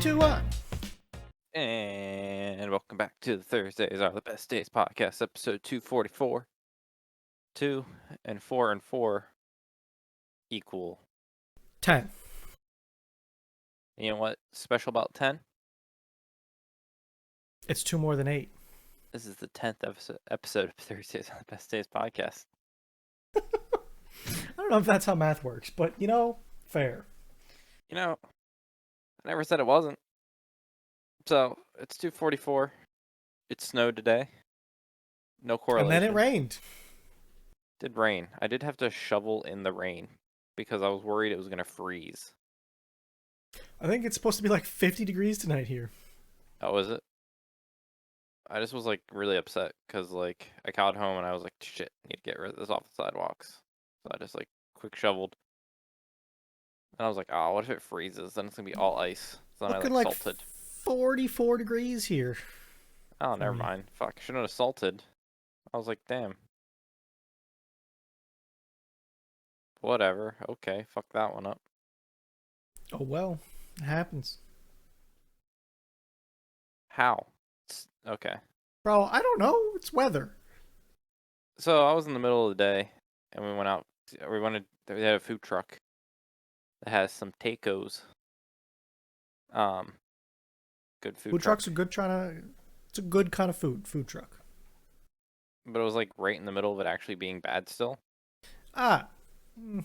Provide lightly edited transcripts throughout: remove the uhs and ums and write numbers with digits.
2, 1. And welcome back to the Thursdays Are the Best Days podcast, episode 244. 2 and 4 and 4 equal 10. You know what special about 10? It's 2 more than 8. This is the 10th episode of Thursdays Are the Best Days podcast. I don't know if that's how math works, but, fair. I never said it wasn't. So, it's 2:44. It snowed today. No correlation. And then it rained. Did rain. I did have to shovel in the rain because I was worried it was going to freeze. I think it's supposed to be like 50 degrees tonight here. Oh, is it? I just was really upset because I got home and I was like, shit, I need to get rid of this off the sidewalks. So I just quick shoveled. And I was like, oh, what if it freezes? Then it's gonna be all ice. So then Looking I like salted. 44 degrees here. Oh, never mind. Fuck, I shouldn't have salted. I was like, damn. Whatever. Okay, fuck that one up. Oh well, it happens. How? Okay. Bro, I don't know. It's weather. So I was in the middle of the day, and we went out. They had a food truck that has some tacos. Good food truck. Trucks are good it's a good kind of food truck. But it was right in the middle of it actually being bad still. Ah. It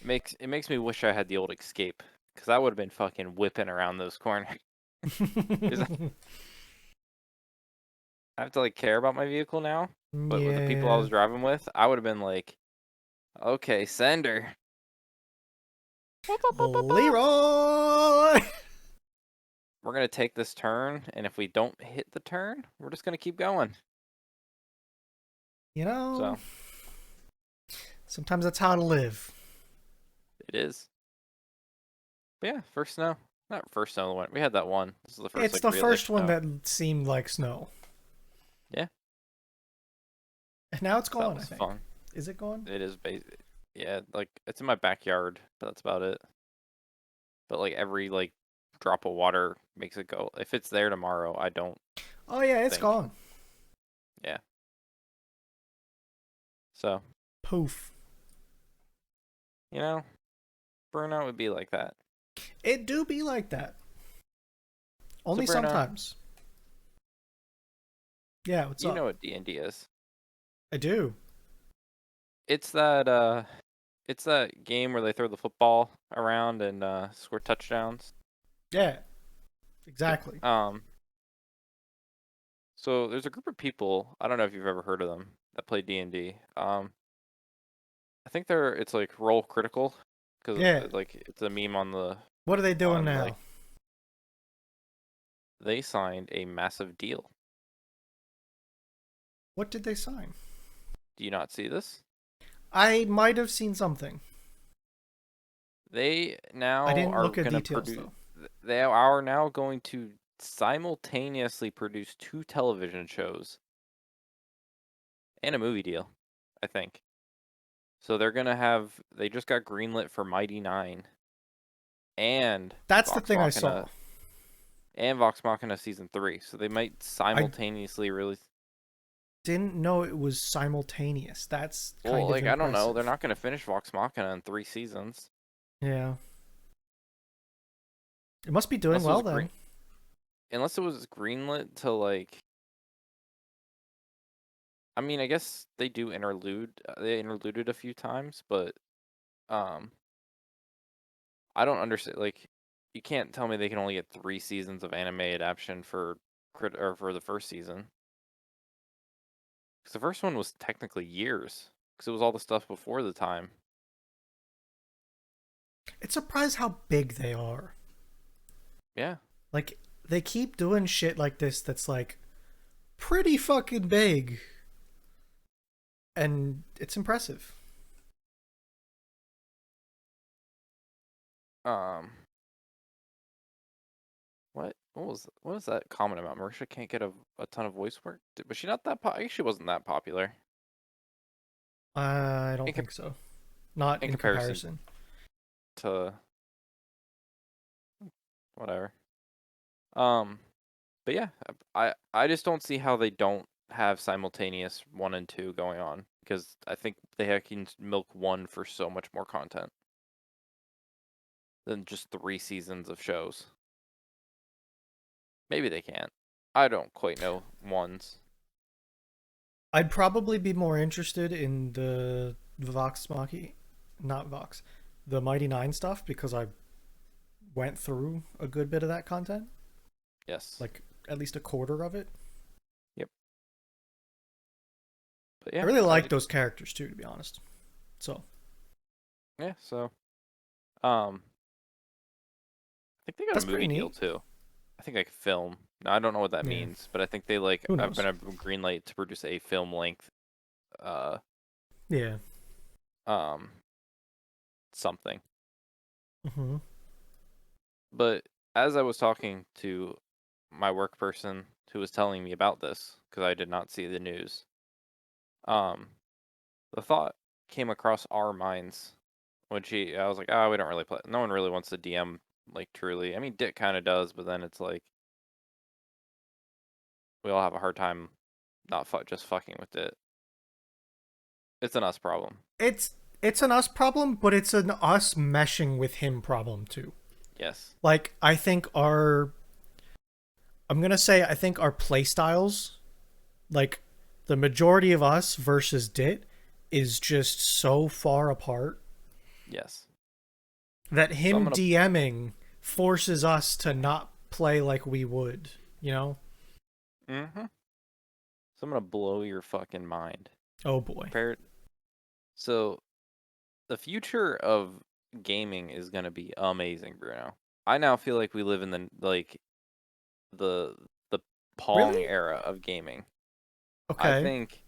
makes me wish I had the old Escape, because I would have been fucking whipping around those corners. I have to care about my vehicle now, but with the people I was driving with, I would have been like, okay, sender. Leroy! We're gonna take this turn, and if we don't hit the turn, we're just gonna keep going. Sometimes that's how to live. It is. But yeah, first snow. Not first snow of the winter. We had that one. This is the first. It's the first one snow. that seemed like snow. Yeah. And now it's gone, I think. Fun. Is it gone? It is yeah, it's in my backyard, but that's about it. But every drop of water makes it go. If it's there tomorrow, I don't. Oh yeah, it's gone. Yeah. So. Poof. Burnout would be like that. It do be like that. Only sometimes. Yeah, what's up? You know what D&D is. I do. It's that game where they throw the football around and score touchdowns. Yeah. Exactly. So there's a group of people, I don't know if you've ever heard of them, that play D&D. I think it's Roll Critical, because it's a meme on the. What are they doing now? They signed a massive deal. What did they sign? Do you not see this? I might have seen something. They now I didn't are look at going to details, produce. though. They are now going to simultaneously produce 2 television shows and a movie deal, I think. So they're gonna have. They just got greenlit for Mighty 9. And that's Vox the thing Machina, I saw. And Vox Machina season 3. So they might simultaneously release. Didn't know it was simultaneous. That's kind of impressive. I don't know. They're not gonna finish Vox Machina in 3 seasons. Yeah. It must be doing well then. Unless it was greenlit to I mean, I guess they do interlude. They interluded a few times, but I don't understand. You can't tell me they can only get 3 seasons of anime adaptation for the first season. Because the first one was technically years, because it was all the stuff before the time. It's surprised how big they are. Yeah. They keep doing shit like this that's pretty fucking big. And it's impressive. What was that comment about? Marisha can't get a ton of voice work? Was she not that she wasn't that popular. I don't think so. Not in comparison to whatever. Um, but yeah, I just don't see how they don't have simultaneous 1 and 2 going on because I think can milk one for so much more content than just 3 seasons of shows. Maybe they can't. I don't quite know ones. I'd probably be more interested in the Vox Machina, not Vox, the Mighty Nine stuff because I went through a good bit of that content, Yes. like at least a quarter of it. Yep. But I yeah, really like those characters too, to be honest. So yeah. So, um, I think they got a that's pretty movie deal neat. too. I think like film. Now I don't know what that Yeah, means, but I think they like who have knows? been a green light to produce a film length, uh, Yeah. um, something. Mm-hmm. But as I was talking to my work person who was telling me about this, because I did not see the news, um, the thought came across our minds when I was like, oh, we don't really play. No one really wants to DM like truly. I mean, Dick kind of does, but then it's like we all have a hard time not just fucking with it. It's an us problem. It's an us problem, but it's an us meshing with him problem too. Yes. Like I think I think our play styles, like the majority of us versus Dit, is just so far apart Yes. that So I'm him gonna. DMing forces us to not play like we would, you know? Mm-hmm. So I'm gonna blow your fucking mind. Oh boy. Prepare. So the future of gaming is gonna be amazing, Bruno. I now feel like we live in the the Pong Really? era of gaming. I Okay. think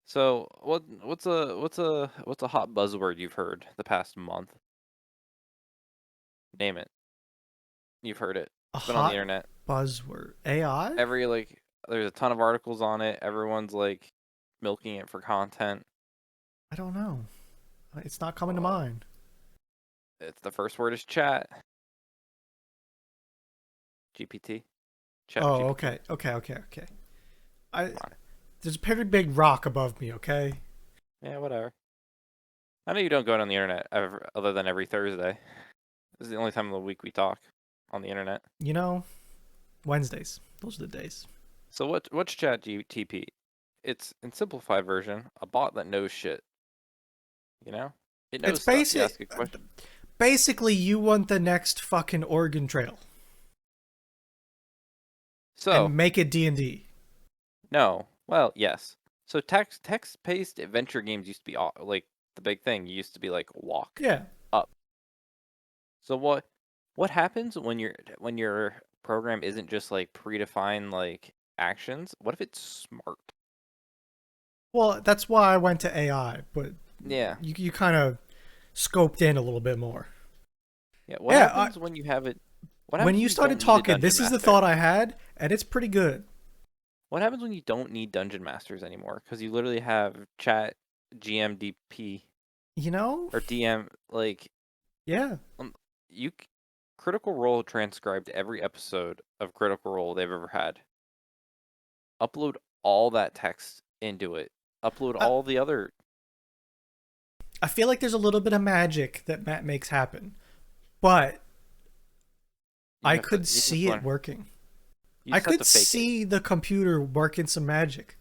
so. What's a hot buzzword you've heard the past month? Name it. You've heard it. A It's been on the hot internet. buzzword. AI? There's a ton of articles on it. Everyone's like milking it for content. I don't know. It's not coming to Uh, mind. it's the first word is chat. GPT. Chat Oh, GPT. okay. Okay, okay, okay. I Come on. There's a pretty big rock above me, okay? Yeah, whatever. I know you don't go on the internet ever, other than every Thursday. This is the only time of the week we talk on the internet. You know, Wednesdays. Those are the days. So what's Chat GTP? It's in simplified version, a bot that knows shit. You know, it It's knows stuff. You basic ask a question. basically you want the next fucking Oregon Trail So and make it D&D. no, well yes. So text based adventure games used to be like the big thing. You used to be like walk Yeah. up. So what happens when your program isn't just like predefined like actions? What if it's smart? Well, that's why I went to AI, but Yeah. you kind of scoped in a little bit more. Yeah. What Yeah, happens when you have it? What when happens you when you started don't need a talking, dungeon this is the master? thought I had, and it's pretty good. What happens when you don't need dungeon masters anymore? Because you literally have chat GMDP You know? or DM like Yeah. um, you Critical Role transcribed every episode of Critical Role they've ever had. Upload all that text into it. Upload I, all the other. I feel like there's a little bit of magic that Matt makes happen, but I could You just see it learn. working. You I just have could to fake it. see the computer working some magic.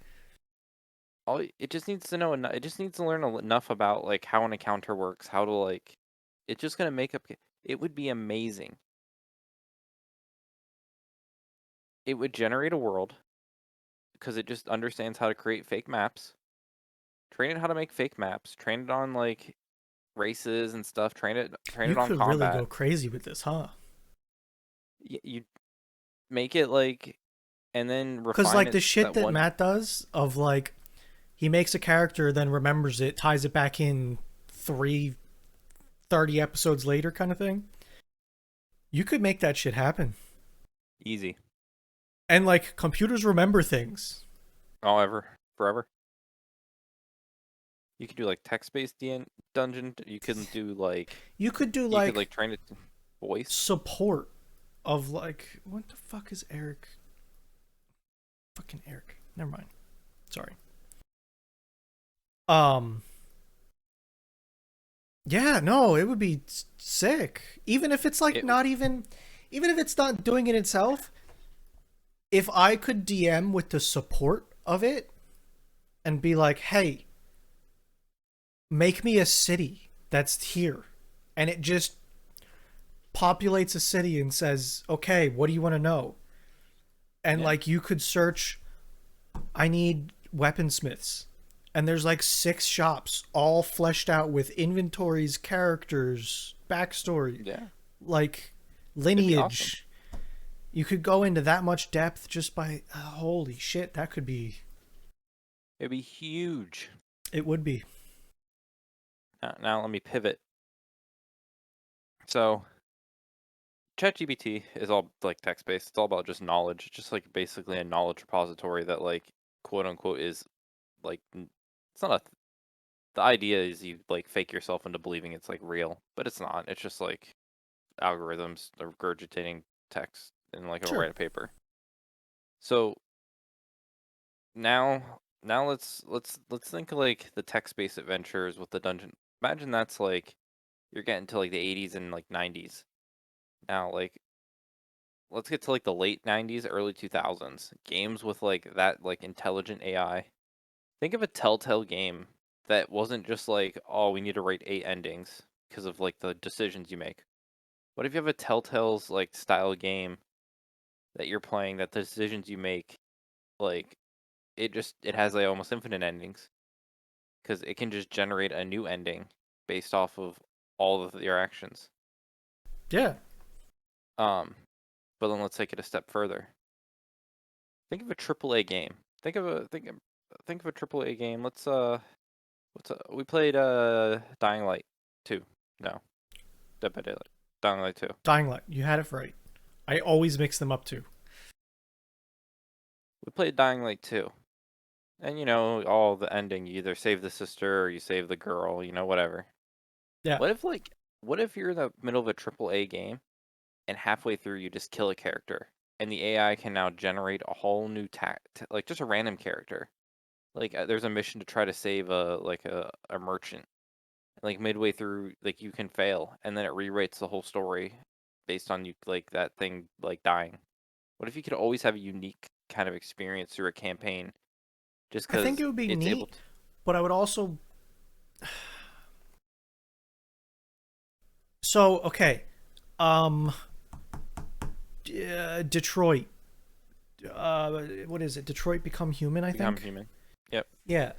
It just needs to know. It just needs to learn enough about like how an encounter works. How to like. It's just gonna make up. It would be amazing. It would generate a world because it just understands how to create fake maps. Train it how to make fake maps. Train it on like races and stuff. Train You it on could really go combat. crazy with this, huh? You make it like, and then Because, refine like, it the shit that that one Matt does of, like, he makes a character, then remembers it, ties it back in 30 episodes later kind of thing. You could make that shit happen. easy. And, like, computers remember things. However, forever. You could do like text-based dungeon. You could do like You could do, you could like, like train it to voice. support. of like what the fuck is Eric? Fucking Eric. Never mind. Sorry. Um. Yeah. No, it would be sick. Even if it's like It not even, even if it's not doing it itself. If I could DM with the support of it and be like, "Hey, make me a city that's here," and it just populates a city and says, "Okay, what do you want to know?" And yeah like you could search, I need weaponsmiths. And there's like 6 shops all fleshed out with inventories, characters, backstory, yeah like it'd be awesome. lineage. You could go into that much depth just by holy shit, that could be, It'd be huge. it would be. Now let me pivot. So ChatGPT is all like text based. It's all about just knowledge. It's just like basically a knowledge repository that like quote unquote is like it's not a. The idea is you like fake yourself into believing it's like real, but it's not. It's just like algorithms regurgitating text in like a Sure. write a paper. So now let's think of like the text based adventures with the dungeon. Imagine that's like you're getting to like the 80s and like 90s. Now like let's get to like the late 90s, early 2000s. Games with like that like intelligent AI. Think of a Telltale game that wasn't just like, oh, we need to rate 8 endings because of like the decisions you make. What if you have a Telltale's like style game that you're playing that the decisions you make like it has like almost infinite endings because it can just generate a new ending based off of all of your actions. Yeah. Um, but then let's take it a step further. Think of a AAA game. Think of a AAA game. We played Dying Light 2. No, Dead by Daylight. Dying Light 2. Dying Light. You had it right. I always mix them up too. We played Dying Light 2. And you know, all the ending, you either save the sister or you save the girl, whatever. Yeah. What if like what if you're in the middle of a AAA game and halfway through you just kill a character and the AI can now generate a whole new like just a random character. Like there's a mission to try to save a merchant. Like midway through, like you can fail, and then it rewrites the whole story based on you like that thing like dying. What if you could always have a unique kind of experience through a campaign, just I think because it would be it's able neat, to? but I would also. So, okay. Um, Detroit. What is it? Detroit Become Human, I Become think. human. Yep. Yeah.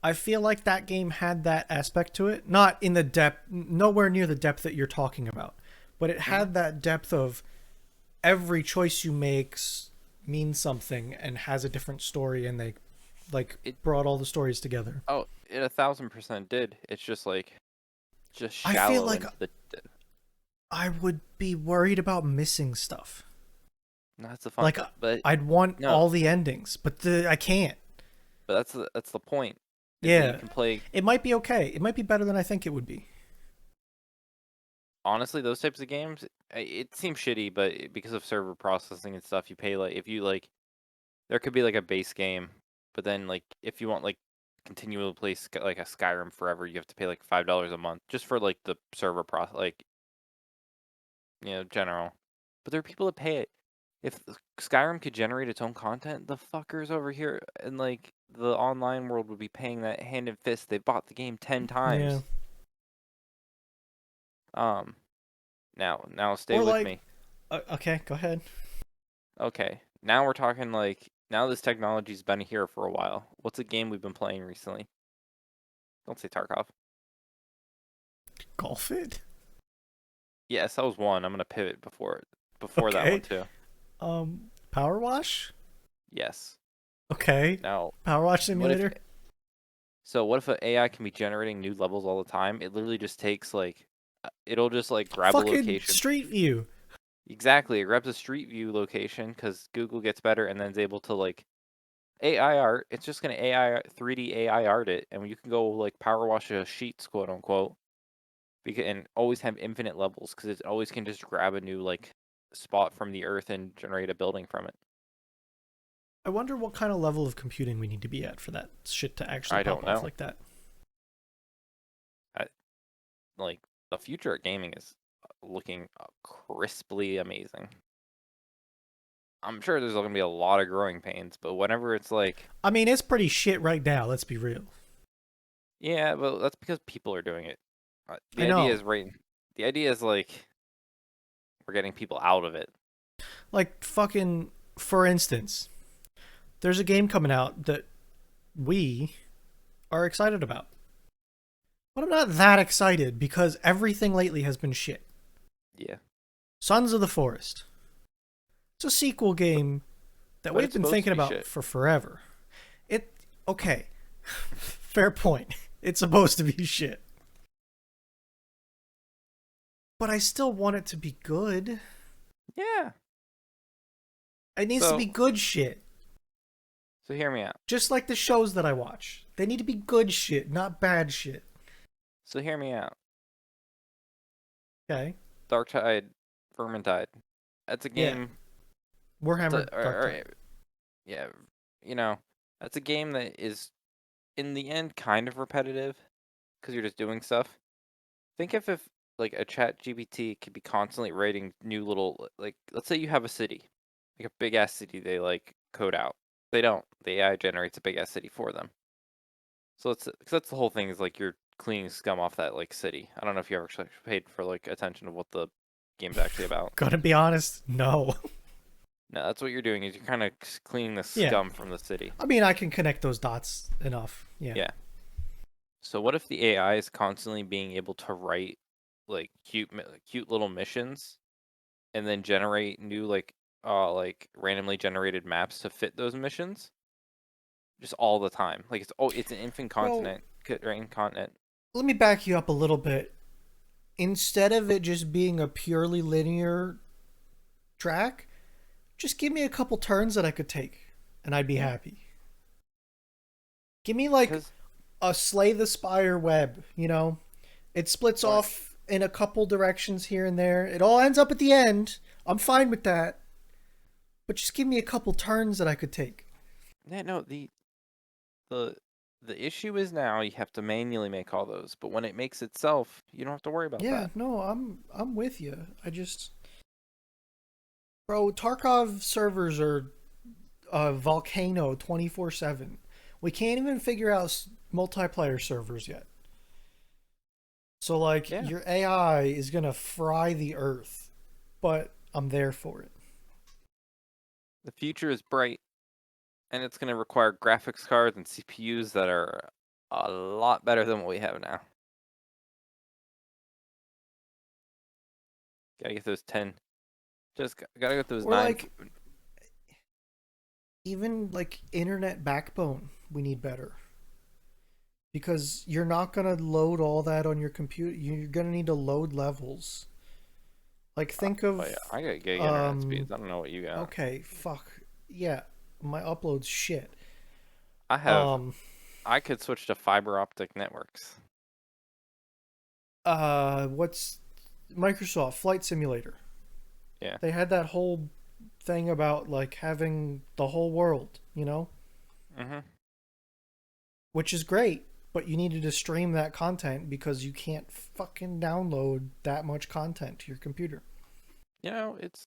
I feel like that game had that aspect to it. Not in the depth, nowhere near the depth that you're talking about, but it hmm had that depth of every choice you make means something and has a different story, and they like It brought all the stories together. it 1,000% did. It's just I feel shallow like into the. I would be worried about missing stuff. No, that's the fun. Like But I'd want no, all the endings, but I can't. but that's the point, is that you Yeah, can play. it might be okay. It might be better than I think it would be. Honestly, those types of games, it seems shitty, but because of server processing and stuff, you pay like if you like, there could be like a base game, but then like if you want like continually play like a Skyrim forever, you have to pay like $5 a month just for like the server process, like general. But there are people that pay it. If Skyrim could generate its own content, the fuckers over here in like the online world would be paying that hand and fist. They bought the game 10 Yeah, times. Um, now stay or with like, me. okay, go ahead. Okay, now we're talking like now this technology's been here for a while. What's a game we've been playing recently? Don't say Tarkov. Golf it. Yes, that was one. I'm gonna pivot before that one Okay. too. Power wash. Yes. Okay. Now, Power wash what if simulator. what if an AI can be generating new levels all the time? It literally just takes like it'll just like grab a Fucking location. Street View. Exactly, it grabs a street view location because Google gets better and then is able to like AI art. It's just gonna AI 3D AI art it, and you can go like power wash a sheets, quote unquote, because and always have infinite levels because it always can just grab a new like spot from the Earth and generate a building from it. I wonder what kind of level of computing we need to be at for that shit to actually I pop don't off know. like that. I, like the future of gaming is looking crisply amazing. I'm sure there's going to be a lot of growing pains, but whenever it's like, I mean, it's pretty shit right now. Let's be real. yeah, but that's because people are doing it. I The idea know. is right. The idea is like we're getting people out of it. Like fucking, for instance, there's a game coming out that we are excited about. But I'm not that excited because everything lately has been shit. Yeah, Sons of the Forest. It's a sequel game that but we've it's been supposed to thinking be about shit. for forever. It okay. Fair point. It's supposed to be shit. But I still want it to be good. Yeah. It needs to be So good shit. so hear me out. Just like the shows that I watch. They need to be good shit, not bad shit. So hear me out. Okay? Dark Tide, Vermintide. That's a Yeah. game. That's Warhammer a Dark Tide. yeah. You know, that's a game that is in the end kind of repetitive because you're just doing stuff. Think if like a chat GPT could be constantly writing new little like let's say you have a city, like a big ass city they like code out. They don't. The AI generates a big ass city for them. So it's because that's the whole thing is like you're cleaning scum off that like city. I don't know if you ever actually paid for like attention to what the game's actually about. Gonna be honest, no. No, that's what you're doing is you're kind of cleaning the Yeah. scum from the city. I mean, I can connect those dots enough. Yeah. Yeah. So what if the AI is constantly being able to write like cute little missions and then generate new like randomly generated maps to fit those missions just all the time. Like it's an infinite Well, continent, right? Continent. let me back you up a little bit. Instead of it just being a purely linear track, just give me a couple turns that I could take and I'd be Yeah, happy. Give me like because a Slay the Spire web, you know? It splits or off in a couple directions here and there. It all ends up at the end. I'm fine with that. But just give me a couple turns that I could take. yeah, no, the the issue is now you have to manually make all those, but when it makes itself, you don't have to worry about Yeah, that. no, I'm with you. I just bro, Tarkov servers are a volcano 24/7. We can't even figure out multiplayer servers yet. So like Yeah, your AI is going to fry the earth, but I'm there for it. the future is bright and it's going to require graphics cards and CPUs that are a lot better than what we have now. Gotta get those 10. Gotta get those Or 9. like even like internet backbone, we need better. Because you're not going to load all that on your computer. You're going to need to load levels. Like think Oh yeah, of I got gig internet um speeds. I don't know what you got. okay, fuck. Yeah, my upload's shit. I have. Um I could switch to fiber optic networks. what's Microsoft Flight Simulator? Yeah. They had that whole thing about like having the whole world, you know, Mhm. which is great, but you needed to stream that content because you can't fucking download that much content to your computer. You know, it's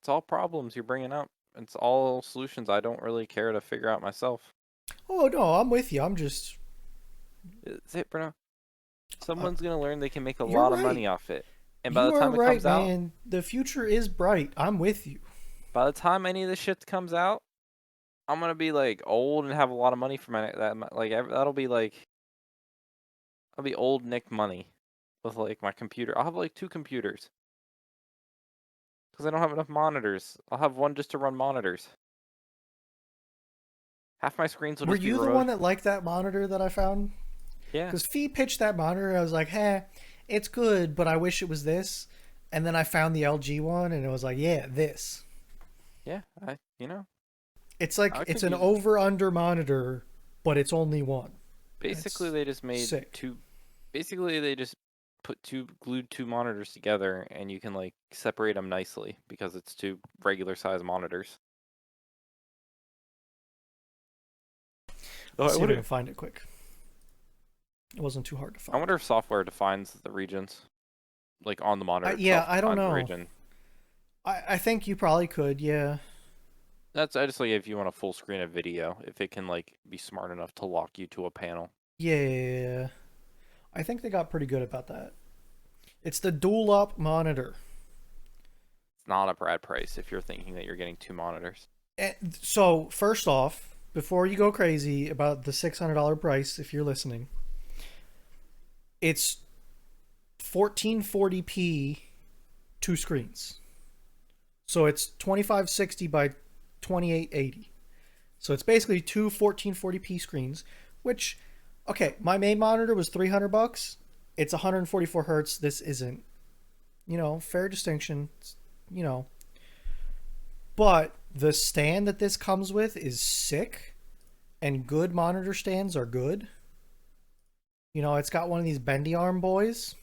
all problems you're bringing up. It's all solutions I don't really care to figure out myself. Oh no, I'm with you. I'm just It's it, Bruno. uh, Someone's gonna learn they can make a you're lot of right. money off it, and You are right, man. The future is bright. I'm with you. by the time any of this shit comes out, I'm gonna be like old and have a lot of money for that'll be like I'll be old Nick money with like my computer. I'll have like 2 computers because I don't have enough monitors. I'll have one just to run monitors. Half my screens will Were just be you the remote. one that liked that monitor that I found? Yeah, Because Fee pitched that monitor, and I was like, "Hey, it's good, but I wish it was this." And then I found the LG one, and it was like, "Yeah, this." yeah. It's like I it's could an use. over under monitor, but it's only one. Basically, It's they just made sick. two. Basically, they just glued two monitors together, and you can like separate them nicely because it's two regular size monitors. Though Let's see if I can find it quick. It wasn't too hard to I find. wonder if software defines the regions, like on the monitor Yeah, itself, I don't defines the know. region. I think you probably could, yeah. I just like if you want a full screen of video, if it can like be smart enough to lock you to a panel. Yeah. I think they got pretty good about that. It's the dual up monitor. It's not a bad price if you're thinking that you're getting two monitors. So, first off, before you go crazy about the $600 price, if you're listening, it's 1440p two screens. So it's 2560 by 2880. So it's basically two 1440p screens, which, okay, my main monitor was $300. It's 144 hertz. This isn't, fair distinction, you know. But the stand that this comes with is sick, and good monitor stands are good. It's got one of these bendy arm boys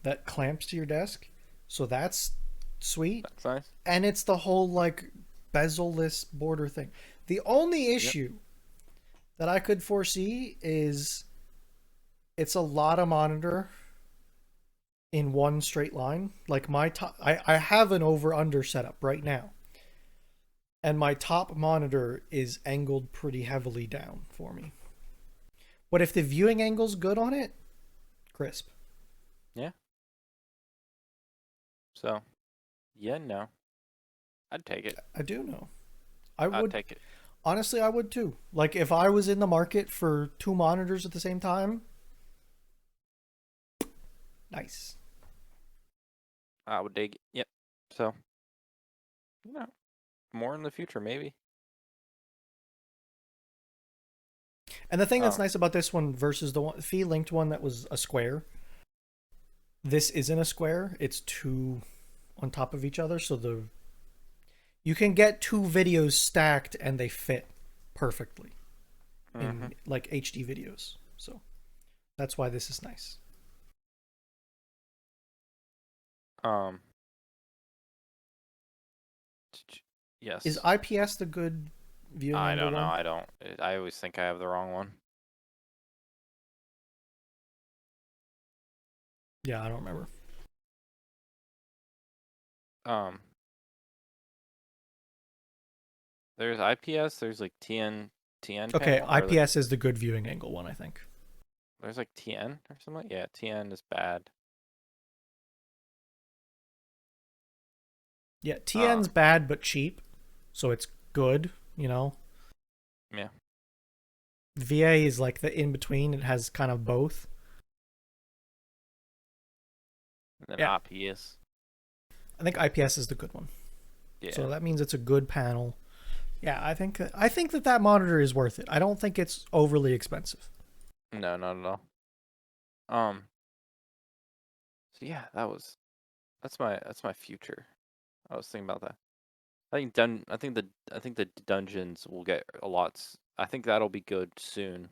that clamps to your desk. So that's sweet. That's nice. And it's the whole like bezel-less border thing. The only issue that I could foresee is it's a lot of monitor in one straight line. Like my top, I have an over-under setup right now, and my top monitor is angled pretty heavily down for me. But if the viewing angle's good on it, crisp. Yeah. So, yeah, no. I'd take it. I do know. I I'd would take it. honestly, I would too. Like if I was in the market for two monitors at the same time, nice. I would dig it. Yep. So, more in the future, maybe. And the thing that's Oh, nice about this one versus the fee linked one that was a square, this isn't a square. It's two on top of each other, so you can get two videos stacked and they fit perfectly in like HD videos. So that's why this is nice. um, yes. Is IPS the good viewing I angle don't know. one? I don't. I always think I have the wrong one. Yeah, I don't remember. Um, there's IPS. There's like TN Okay, panel, or like IPS is the good viewing angle one, I think. there's like TN or something. Yeah, TN is bad. Yeah, TN's Um, bad but cheap, so it's good, yeah. VA is like the in between. It has kind of both. And then Yeah, IPS. I think IPS is the good one. Yeah. So that means it's a good panel. Yeah, I think that monitor is worth it. I don't think it's overly expensive. No, not at all. Um. So yeah, that's my future. I was thinking about that. I think the dungeons will get a lot. I think that'll be good soon.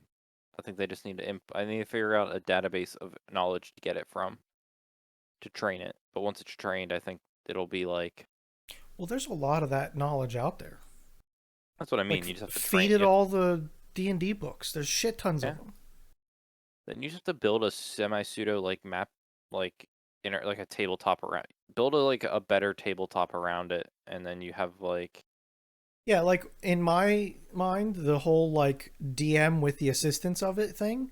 I think they just need to I need to figure out a database of knowledge to get it from to train it. But once it's trained, I think it'll be like Well, there's a lot of that knowledge out there. that's what I mean. Like You just have to feed train. it all the D&D books. There's shit tons Yeah. of them. Then you just have to build a semi pseudo like map like like a tabletop around. Build like a better tabletop around it, and then you have like Yeah, like in my mind, the whole like DM with the assistance of it thing,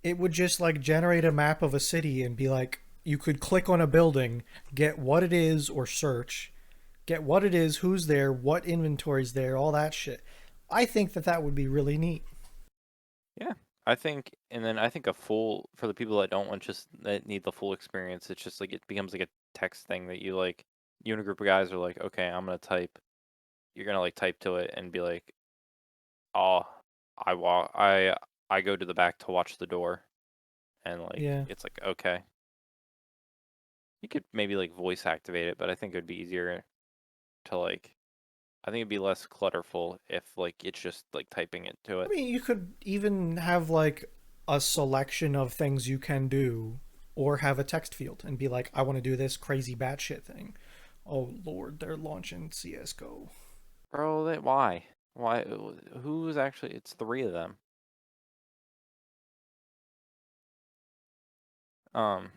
it would just like generate a map of a city and be like you could click on a building, get what it is or search, get what it is, who's there, what inventory's there, all that shit. I think that would be really neat. yeah. I think, and then I think a full for the people that don't want just that need the full experience. It's just like it becomes like a text thing that you and a group of guys are like, okay, I'm gonna type. You're gonna like type to it and be like, oh, I go to the back to watch the door, and like Yeah. it's like okay. You could maybe like voice activate it, but I think it would be easier to like. I think it'd be less clutterful if like it's just like typing it to I it. mean, you could even have like a selection of things you can do or have a text field and be like, I want to do this crazy batshit thing. Oh Lord, they're launching CS:GO. Bro, why? Why? Who's actually? It's three of them. Um,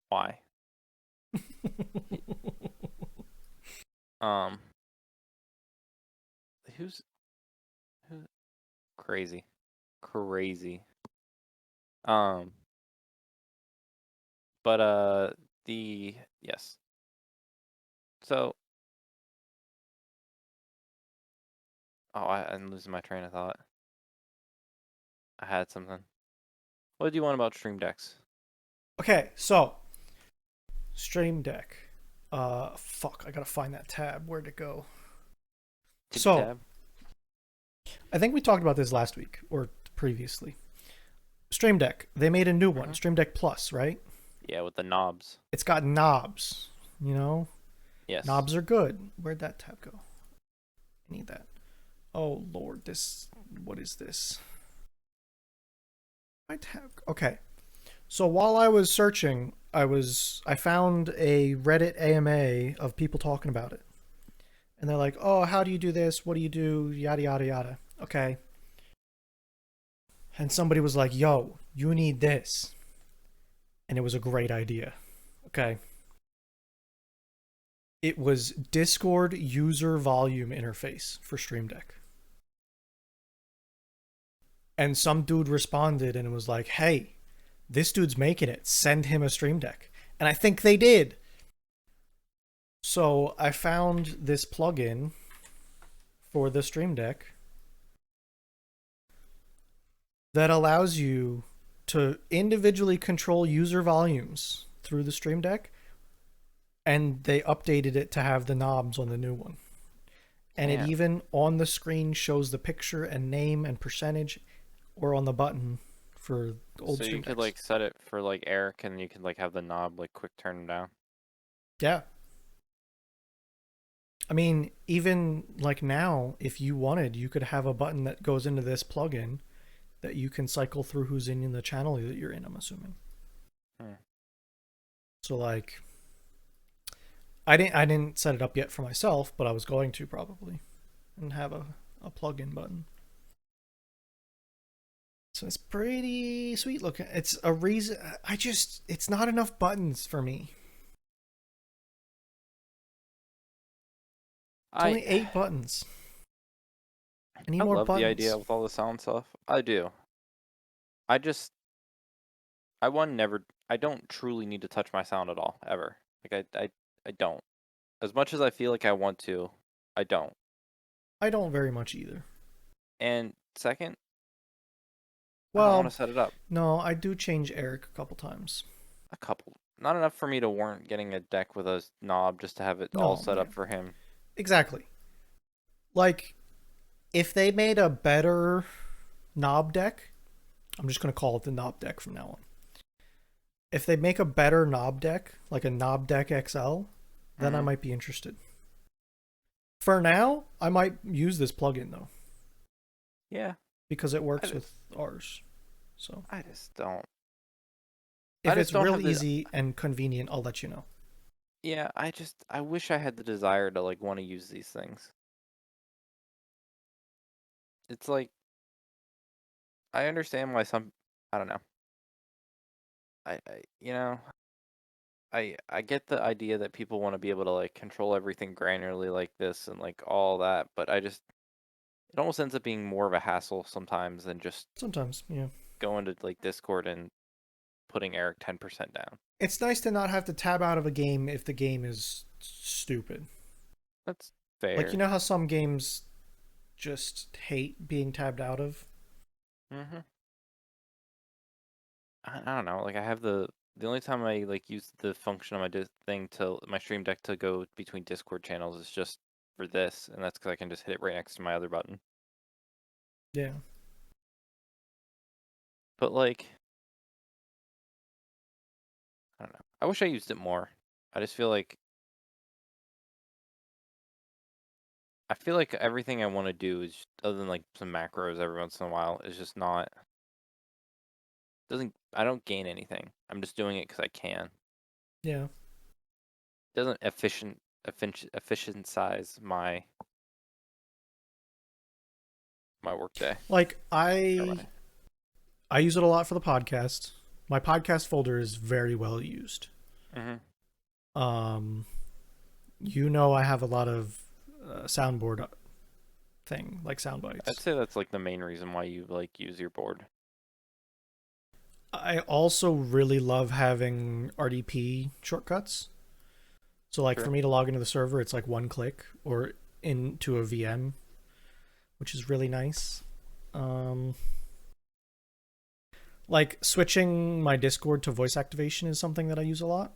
why? Um, who's who? Crazy, crazy. Um, but the yes. So, I'm losing my train of thought. I had something. What do you want about Stream Decks? Okay, so Stream Deck. Fuck, I gotta find that tab. Where'd it go? Tibby So, tab. I think we talked about this last week or previously. Stream Deck. They made a new one, Hmm. Stream Deck Plus, right? Yeah, with the knobs. It's got knobs. You know, Yes. knobs are good. Where'd that tab go? I need that. Oh Lord, this. What is this? My tab. Okay. So while I was searching, I found a Reddit AMA of people talking about it, and they're like, "Oh, how do you do this? What do you do? Yada yada yada." Okay. And somebody was like, "Yo, you need this," and it was a great idea. Okay. It was Discord user volume interface for Stream Deck. And some dude responded and was like, "Hey, this dude's making it. Send him a Stream Deck." And I think they did. So I found this plugin for the Stream Deck that allows you to individually control user volumes through the Stream Deck, and they updated it to have the knobs on the new one. And it Damn. even on the screen shows the picture and name and percentage, or on the button for old So you Stream could Decks. like set it for like Eric, and you could like have the knob like quick turn down. Yeah. I mean, even like now, if you wanted, you could have a button that goes into this plugin that you can cycle through who's in the channel that you're in, I'm assuming. Hmm. So like I didn't set it up yet for myself, but I was going to probably and have a plug-in button. So it's pretty sweet looking. It's a reason it's not enough buttons for me. It's I only 8 buttons. I need I more love the idea buttons. with all the sound stuff. I do. I just I don't truly need to touch my sound at all ever. Like I don't. As much as I feel like I want to, I don't. I don't very much either. And second, I don't want to Well, set it up. no, I do change Eric a couple times. A couple. Not enough for me to warrant getting a deck with a knob just to have it all No, set yeah, up for him. exactly. Like if they made a better knob deck, I'm just gonna call it the knob deck from now on. If they make a better knob deck, like a knob deck XL, then I Mm-hmm. might be interested. For now, I might use this plugin though Yeah. because it I works just with ours. So I just don't. I if just it's don't real have the easy and convenient, I'll let you know. yeah, I wish I had the desire to like want to use these things. It's like I understand why some I don't know. I you know, I get the idea that people want to be able to like control everything granularly like this and like all that, but it almost ends up being more of a hassle sometimes than just Sometimes, yeah. going to like Discord and putting Eric 10% down. It's nice to not have to tab out of a game if the game is stupid. That's Like you fair. know how some games just hate being tabbed out of? Mhm. I don't know. Like I have the only time I like use the function on my thing to my Stream Deck to go between Discord channels is just for this, and that's because I can just hit it right next to my other button. Yeah. But like, I don't know. I wish I used it more. I just feel like everything I want to do is other than like some macros every once in a while is just not Doesn't I don't gain anything. I'm just doing it because I can. Yeah. Doesn't efficientize my workday Like or I use it a lot for the podcast. My podcast folder is very well used. hmm Um, you know, I have a lot of soundboard thing, like sound I'd bites. say that's like the main reason why you like use your board. I also really love having RDP shortcuts. So, like, for Sure. me to log into the server, it's like one click or into a VM, which is really nice. Um, like, switching my Discord to voice activation is something that I use a lot.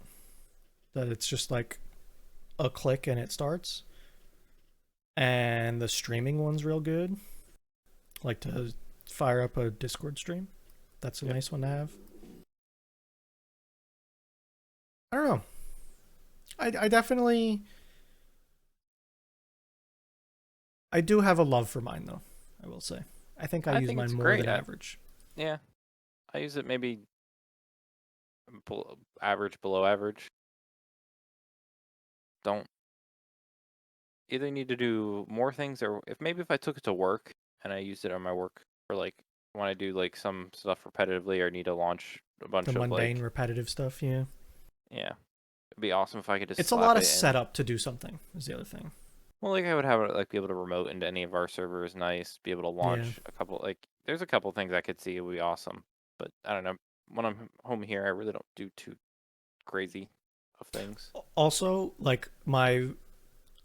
That it's just like a click and it starts. And the streaming one's real good. Like to fire up a Discord stream. That's a Yep. nice one to have. I don't know. I definitely I do have a love for mine though. I will say. I think I I use think mine it's more great. than average. Yeah, I use it maybe average, below average. Don't either need to do more things, or if I took it to work and I used it on my work for like when I do like some stuff repetitively or need to launch a The bunch of mundane, like, repetitive stuff. Yeah, yeah, it'd be awesome if I could just it's a slap lot of it in. setup to do something. Is the other thing. Well, like I would have it like be able to remote into any of our servers, nice. Be able to Yeah. launch a couple like there's a couple things I could see it would be awesome, but I don't know. When I'm home here, I really don't do too crazy of things. Also, like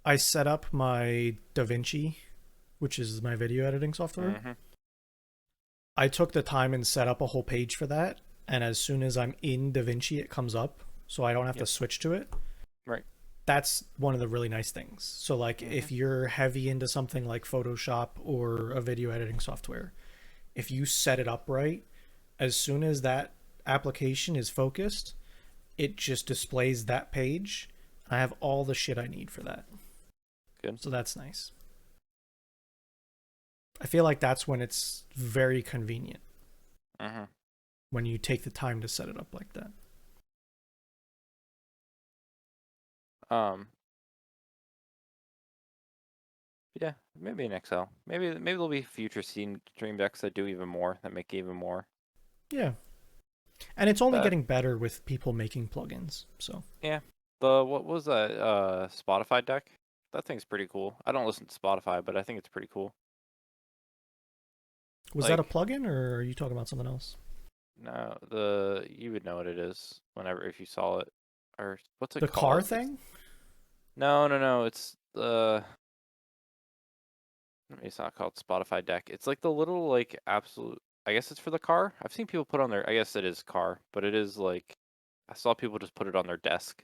I set up my DaVinci, which is my video editing software. hmm I took the time and set up a whole page for that, and as soon as I'm in DaVinci, it comes up, so I don't have to Yep. switch to it. Right. That's one of the really nice things. So, like, hmm if you're heavy into something like Photoshop or a video editing software, if you set it up right, as soon as that application is focused, it just displays that page. I have all the shit I need for that. Good. So that's nice. I feel like that's when it's very convenient hmm when you take the time to set it up like that. Um. Yeah. Maybe in Excel. Maybe there'll be future stream decks that do even more, that make even more. Yeah. And it's only But getting better with people making plugins. So, yeah, the what was that? Spotify deck. That thing's pretty cool. I don't listen to Spotify, but I think it's pretty cool. was that a Like, plugin or are you talking about something else? no, you would know what it is whenever if you saw it, or what's it The car called? thing? No, no, no. It's the it's not called Spotify deck. It's like the little like absolute. I guess it's for the car. I've seen people put on their. I guess it is car, but it is like I saw people just put it on their desk.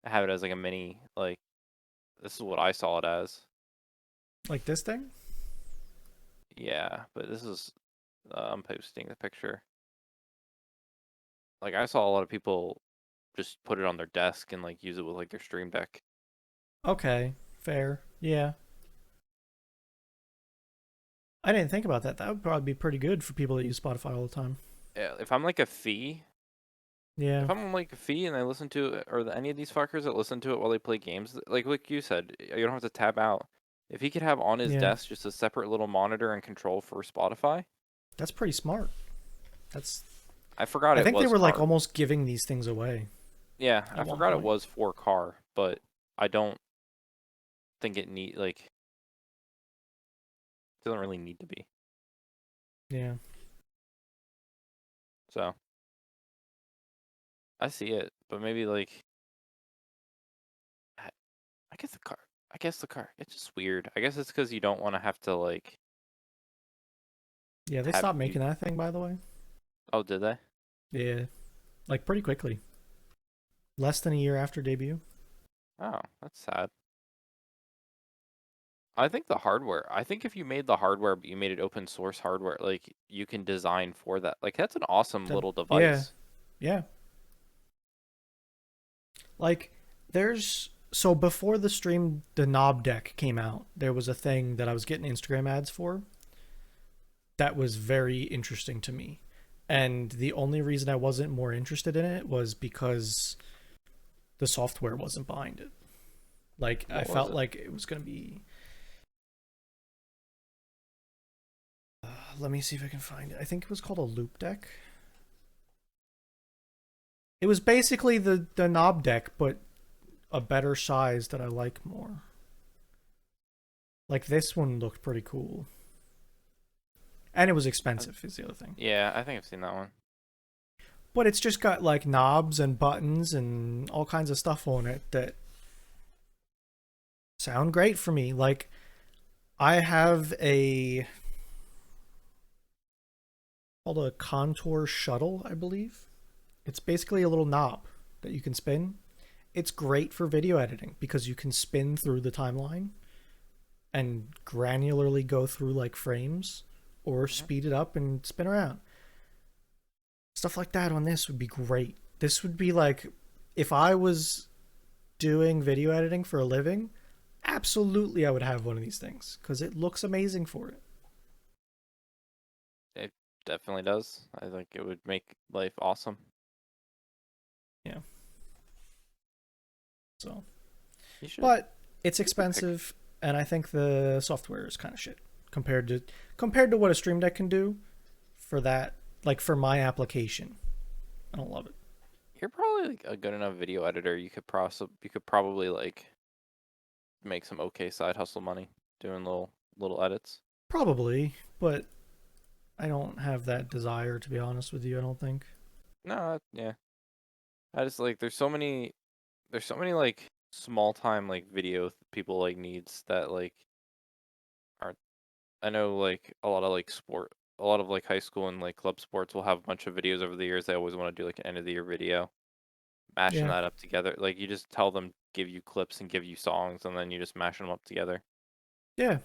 Have it as like a mini like. This is what I saw it as. Like this thing? Yeah, but this is I'm posting the picture. Like I saw a lot of people just put it on their desk and like use it with like their stream deck. Okay, fair. Yeah. I didn't think about that. That would probably be pretty good for people that use Spotify all the time. Yeah, if I'm like a fee, Yeah. if I'm like a fee and I listen to it, or any of these fuckers that listen to it while they play games, like you said, you don't have to tab out. If he could have on his Yeah. desk just a separate little monitor and control for Spotify, That's pretty smart. That's I forgot I it think they was were like car. almost giving these things away Yeah, I at one forgot it point. was for car, but I don't think it doesn't really need to be. Yeah. So I see it, but maybe like I I guess the car. I guess the car. It's just weird. I guess it's because you don't want to have to like Yeah, they have stopped you. making that thing by the way. Oh, did they? Yeah. Like pretty quickly. Less than a year after debut. Oh, that's sad. I think the hardware. I think if you made the hardware, but you made it open source hardware, like you can design for that. Like that's an awesome That little yeah. device. Yeah. Like there's so before the knob deck came out, there was a thing that I was getting Instagram ads for that was very interesting to me. And the only reason I wasn't more interested in it was because the software wasn't behind it. Like I What was felt it? like it was going to be. Let me see if I can find it. I think it was called a loop deck. It was basically the knob deck, but a better size that I like more. Like this one looked pretty cool, and it was Uh, expensive. Is the other thing. Yeah, I think I've seen that one. But it's just got like knobs and buttons and all kinds of stuff on it that sound great for me. Like I have a called a contour shuttle, I believe. It's basically a little knob that you can spin. It's great for video editing because you can spin through the timeline and granularly go through like frames or Hmm. speed it up and spin around. Stuff like that on this would be great. This would be like if I was doing video editing for a living, absolutely I would have one of these things because it looks amazing for it. It definitely does. I think it would make life awesome. Yeah. So, You should but it's you could pick. expensive, and I think the software is kind of shit compared to what a Stream Deck can do for that. Like for my application, I don't love it. You're probably like a good enough video editor. You could probably like make some okay side hustle money doing little edits. Probably, but I don't have that desire to be honest with you. I don't think. No, yeah. I just like there's so many like small time like people like needs that like aren't. I know like a lot of like high school and like club sports will have a bunch of videos over the years. They always want to do like an end of the year video, mashing Yeah, that up together. Like you just tell them, give you clips and give you songs, and then you just mash them up together. yeah,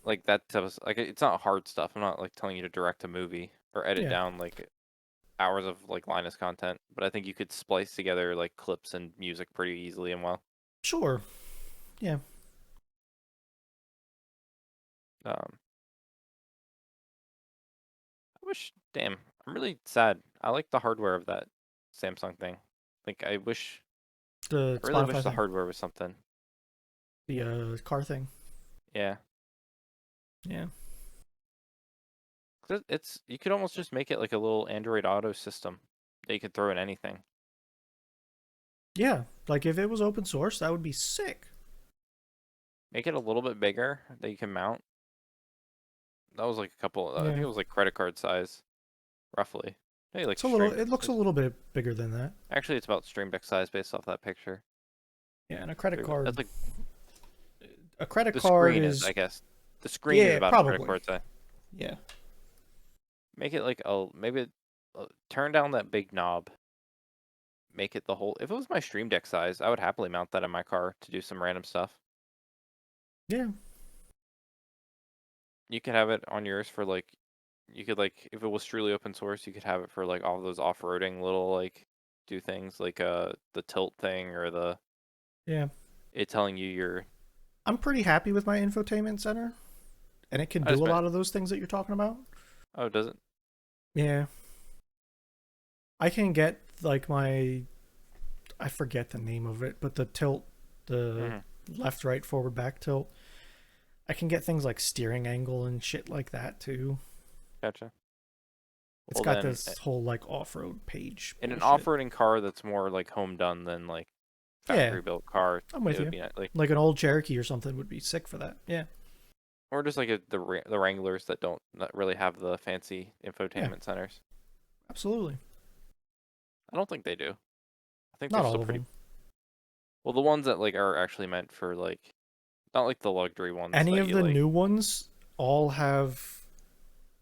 Like that type of like it's not hard stuff. I'm not like telling you to direct a movie or edit yeah. down like hours of like Linus content, but I think you could splice together like clips and music pretty easily and well. Sure. Yeah. Um, I wish, damn, I'm really sad. I like the hardware of that Samsung thing. Like The I really wish Spotify the thing, hardware was something. the car thing. Yeah, Yeah. 'cause it's you could almost just make it like a little Android Auto system that you could throw in anything. Yeah. Like if it was open source, that would be sick. Make it a little bit bigger that you can mount. That was like a couple. I think Yeah. it was like credit card size, roughly. Maybe like It's a little. Stream It Deck looks a size. little bit bigger than that. Actually, it's about Stream Deck size based off that picture. Yeah, and a credit card. That's like A credit the card screen is, is. I guess. The screen is Yeah, about a credit probably. card size. Yeah. Make it like turn down that big knob. Make it the whole. If it was my Stream Deck size, I would happily mount that in my car to do some random stuff. Yeah. You could have it on yours for like, you could like if it was truly open source, you could have it for like all those off-roading little like do things like the tilt thing or the Yeah. it telling you your. I'm pretty happy with my infotainment center, and it can I do just a meant. lot of those things that you're talking about. Oh, does it? Yeah. I can get like my I forget the name of it, but the tilt, the Mm-hmm. left, right, forward, back tilt. I can get things like steering angle and shit like that too. Gotcha. It's Well got then, this whole like off-road page in an bullshit. off-roading car that's more like home done than like Yeah, factory built car, I'm it with would you. be like, Like an old Cherokee or something would be sick for that. Yeah, or just like the Wranglers that don't not really have the fancy yeah, infotainment centers. absolutely. I don't think they do. I think they're Not still all of pretty them. well. The ones that like are actually meant for like not like the luxury ones Any that of you the like. new ones all have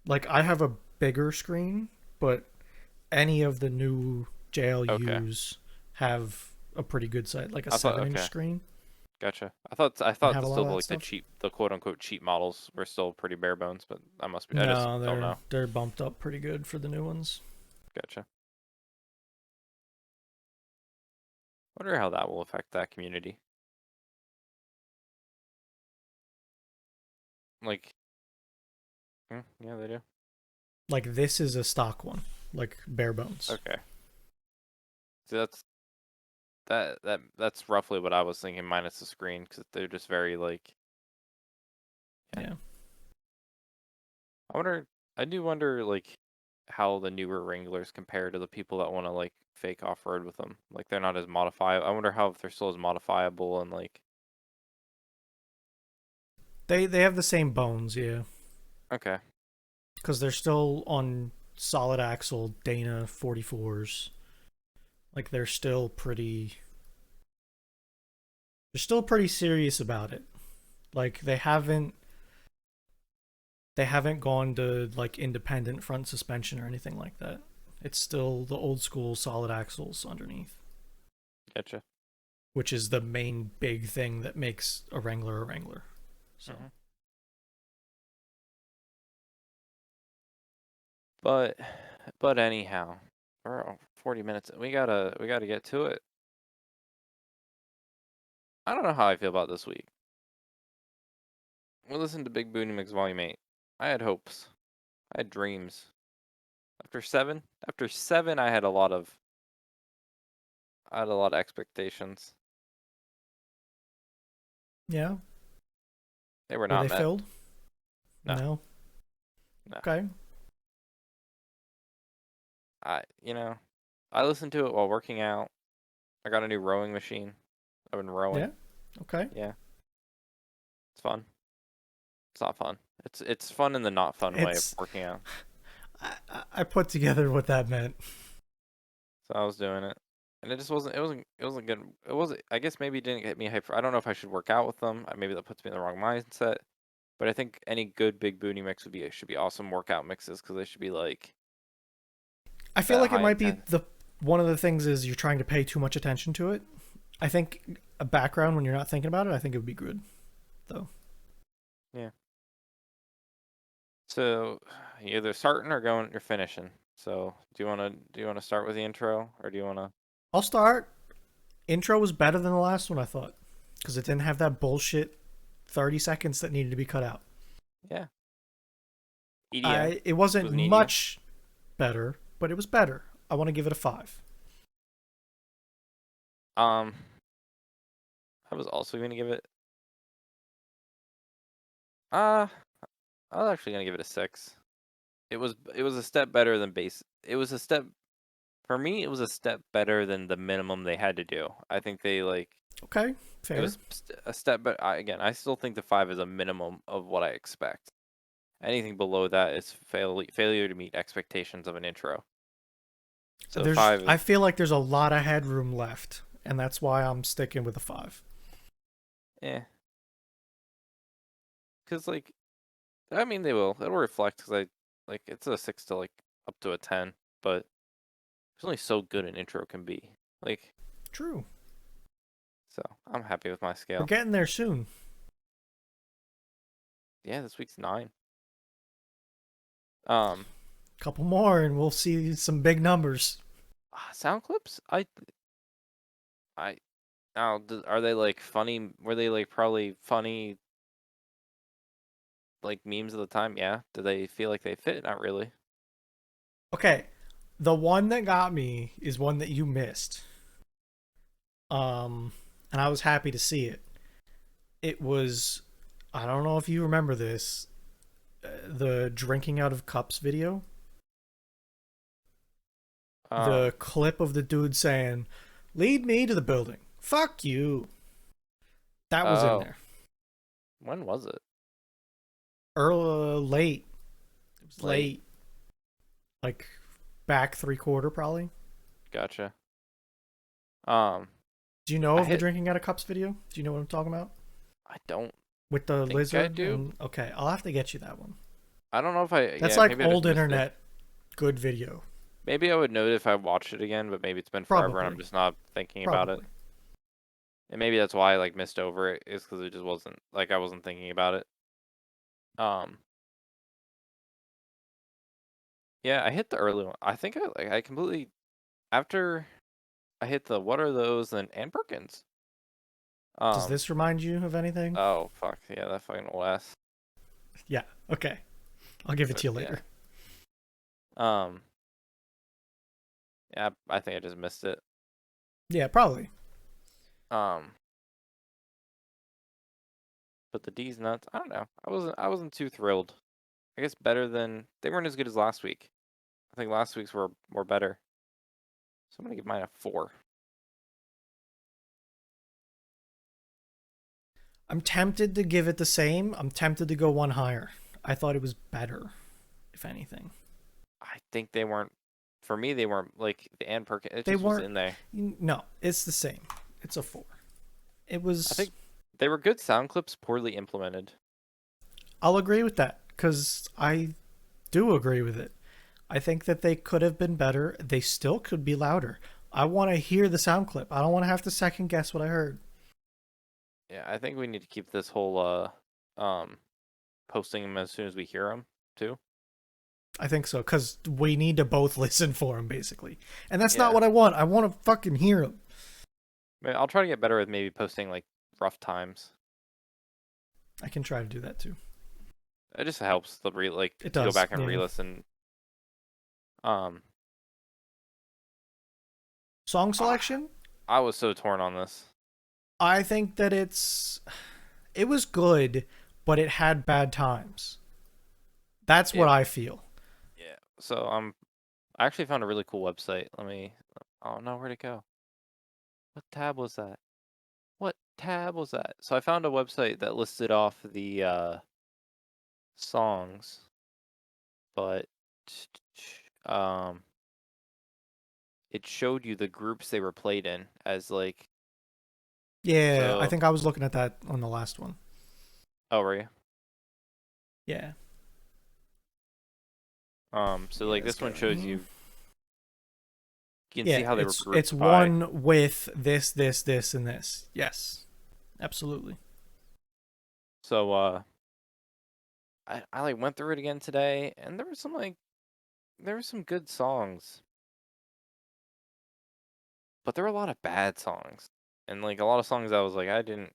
like I have a bigger screen, but any of the new Okay, JLUs have a pretty good size, like a I thought 7-inch okay, screen, gotcha. I and thought have the a lot still of that like stuff. the quote unquote cheap models were still pretty bare bones, but I just No, don't they're know. they're bumped up pretty good for the new ones. Gotcha. Wonder how that will affect that community. Like, yeah, they do. Like this is a stock one. like bare bones. Okay. So that's roughly what I was thinking, minus the screen, because they're just very like. Yeah. Yeah. I wonder. I do wonder like how the newer Wranglers compare to the people that want to like fake off road with them. Like they're not as modifiable. I wonder how if they're still as modifiable and like. They have the same bones, yeah, Okay. because they're still on solid axle Dana 44s. Like they're still pretty serious about it. Like they haven't gone to like independent front suspension or anything like that. It's still the old school solid axles underneath, Gotcha. which is the main big thing that makes a Wrangler a Wrangler. So, Hmm. But anyhow, we're 40 minutes. We gotta get to it. I don't know how I feel about this week. We listened to Big Booty Mix Volume 8. I had hopes. I had dreams. After seven, I had a lot of expectations. yeah, They were were not they met. filled? No, No. no. Okay. I listened to it while working out. I got a new rowing machine. I've been rowing. Yeah. Okay. Yeah, it's fun. It's not fun. It's fun in the not fun way of It's working out. I put together what that meant. So I was doing it, and it just wasn't. It wasn't good. It wasn't. I guess maybe it didn't get me hyped. I don't know if I should work out with them. Maybe that puts me in the wrong mindset. But I think any good big booty mix should be awesome workout mixes because they should be like I feel that like it high might be intent. the one of the things is you're trying to pay too much attention to it. I think a background when you're not thinking about it, I think it would be good though. Yeah. So you're either starting or going. You're finishing. So do you wanna start with the intro or do you wanna? I'll start. Intro was better than the last one, I thought, because it didn't have that bullshit 30 seconds that needed to be cut out. Yeah. EDM. It It wasn't was an EDM. much better, but it was better. I want to give it a 5. Um, I was also gonna give it. Uh, I was actually gonna give it a 6. It was a step better than base. It was a step for me. It was a step better than the minimum they had to do. I think they like Okay, it fair. was a step, but again, I still think the 5 is a minimum of what I expect. Anything below that is failure to meet expectations of an intro. So five I is feel like there's a lot of headroom left, and that's why I'm sticking with a 5. eh, because like I mean it'll reflect because I like it's a 6 to like up to a 10, but it's only so good an intro can be. Like True. so, I'm happy with my We're scale. getting there soon. Yeah, this week's 9. Um, Couple more, and we'll see some big numbers. sound clips. I now are they like funny? Were they like probably funny like memes of the time? Yeah. Do they feel like they fit? Not really. Okay, the one that got me is one that you missed. Um, and I was happy to see it. It was, I don't know if you remember this, the drinking out of cups video. Um. The clip of the dude saying, "Lead me to the building. Fuck you." That was in Oh, there. when was it? Early, late. It was Late. late. Like back 3/4 probably. Gotcha. Um. Do you know I of the hit. drinking out of cups video? Do you know what I'm talking about? I don't With the think I lizard do. and okay, I'll have to get you that one. I don't know if I. That's Yeah, like maybe I just old missed it. internet good video. Maybe I would know it if I watched it again, but maybe it's been forever and I'm Probably. just not thinking about it. Probably. And maybe that's why I like missed over it is because it just wasn't like I wasn't thinking about it. Um. Yeah, I hit the early one. I think I completely after I hit the what are those and Perkins. Does Um. this remind you of anything? Oh fuck yeah, that fucking old ass. Yeah. Okay. I'll give it So to you yeah. later. Um. Yeah, I think I just missed it. Yeah, probably. Um, but the D's nuts. I don't know. I wasn't too thrilled. I guess better than they weren't as good as last week. I think last week's were better. So I'm gonna give mine a 4. I'm tempted to give it the same. I'm tempted to go one higher. I thought it was better, if anything. I think they weren't. For me, they weren't like the Ann Perkins. It They just was weren't. in there. No, it's the same. It's a 4. It I was. think they were good sound clips, poorly implemented. I'll agree with that because I do agree with it. I think that they could have been better. They still could be louder. I want to hear the sound clip. I don't want to have to second guess what I heard. Yeah, I think we need to keep this whole posting them as soon as we hear them too. I think so because we need to both listen for them basically, and that's not Yeah, what I want. I want to fucking hear them. I'll try to get better with maybe posting like rough times. I can try to do that too. It just helps the like It to go does. back and Yeah. re-listen. Um, Song ah, selection. I was so torn on this. I think that it was good, but it had bad times. That's what It I feel. Yeah. So I actually found a really cool website. Let me. Oh no, where'd it go? What tab was that? What tab was that? So I found a website that listed off the songs, but um, it showed you the groups they were played in as like Yeah, I so. think I was looking at that on the last one. Oh, were you? Yeah. So Yeah, like it's this one got. shows you. You can see Yeah, how they were it's grouped by. one with this, and this. Yes, absolutely. So I like went through it again today, and there were some good songs, but there were a lot of bad songs, and like a lot of songs I was like I didn't.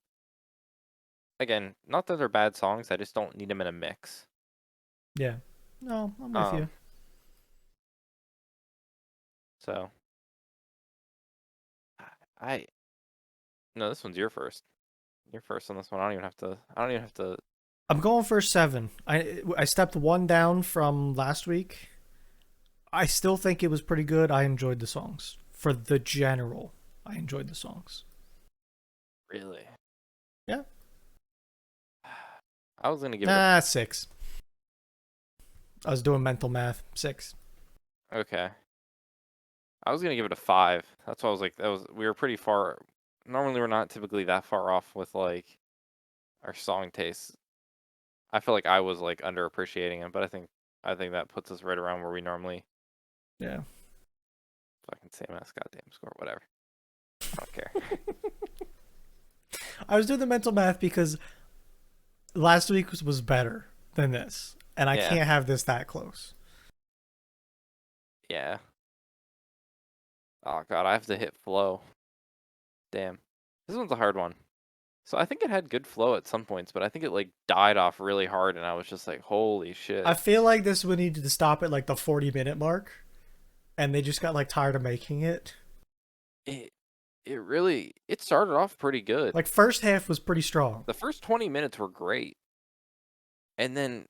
Again, not that they're bad songs, I just don't need them in a mix. Yeah. No, I'm with you. Um, so I no, this one's your first. You're first on this one. I don't even have to. I don't even have to. I'm going for 7. I stepped one down from last week. I still think it was pretty good. I enjoyed the songs. For the general, I enjoyed the songs. Really. Yeah. I was gonna give it Nah, 6. I was doing mental math. 6. a okay. I was gonna give it a 5. That's why I was like that was we were pretty far. Normally we're not typically that far off with like our song tastes. I feel like I was like underappreciating it, but I think that puts us right around where we normally Yeah. fucking same ass goddamn score, whatever. I don't care. I was doing the mental math because last week was better than this, and I Yeah, can't have this that close. yeah. Oh god, I have to hit flow. Damn. This one's a hard one. So I think it had good flow at some points, but I think it like died off really hard and I was just like, holy I shit. feel like this would need to stop at like the 40-minute mark, and they just got like tired of making it. It it really it started off pretty good. Like first half was pretty strong. The first 20 minutes were great. And then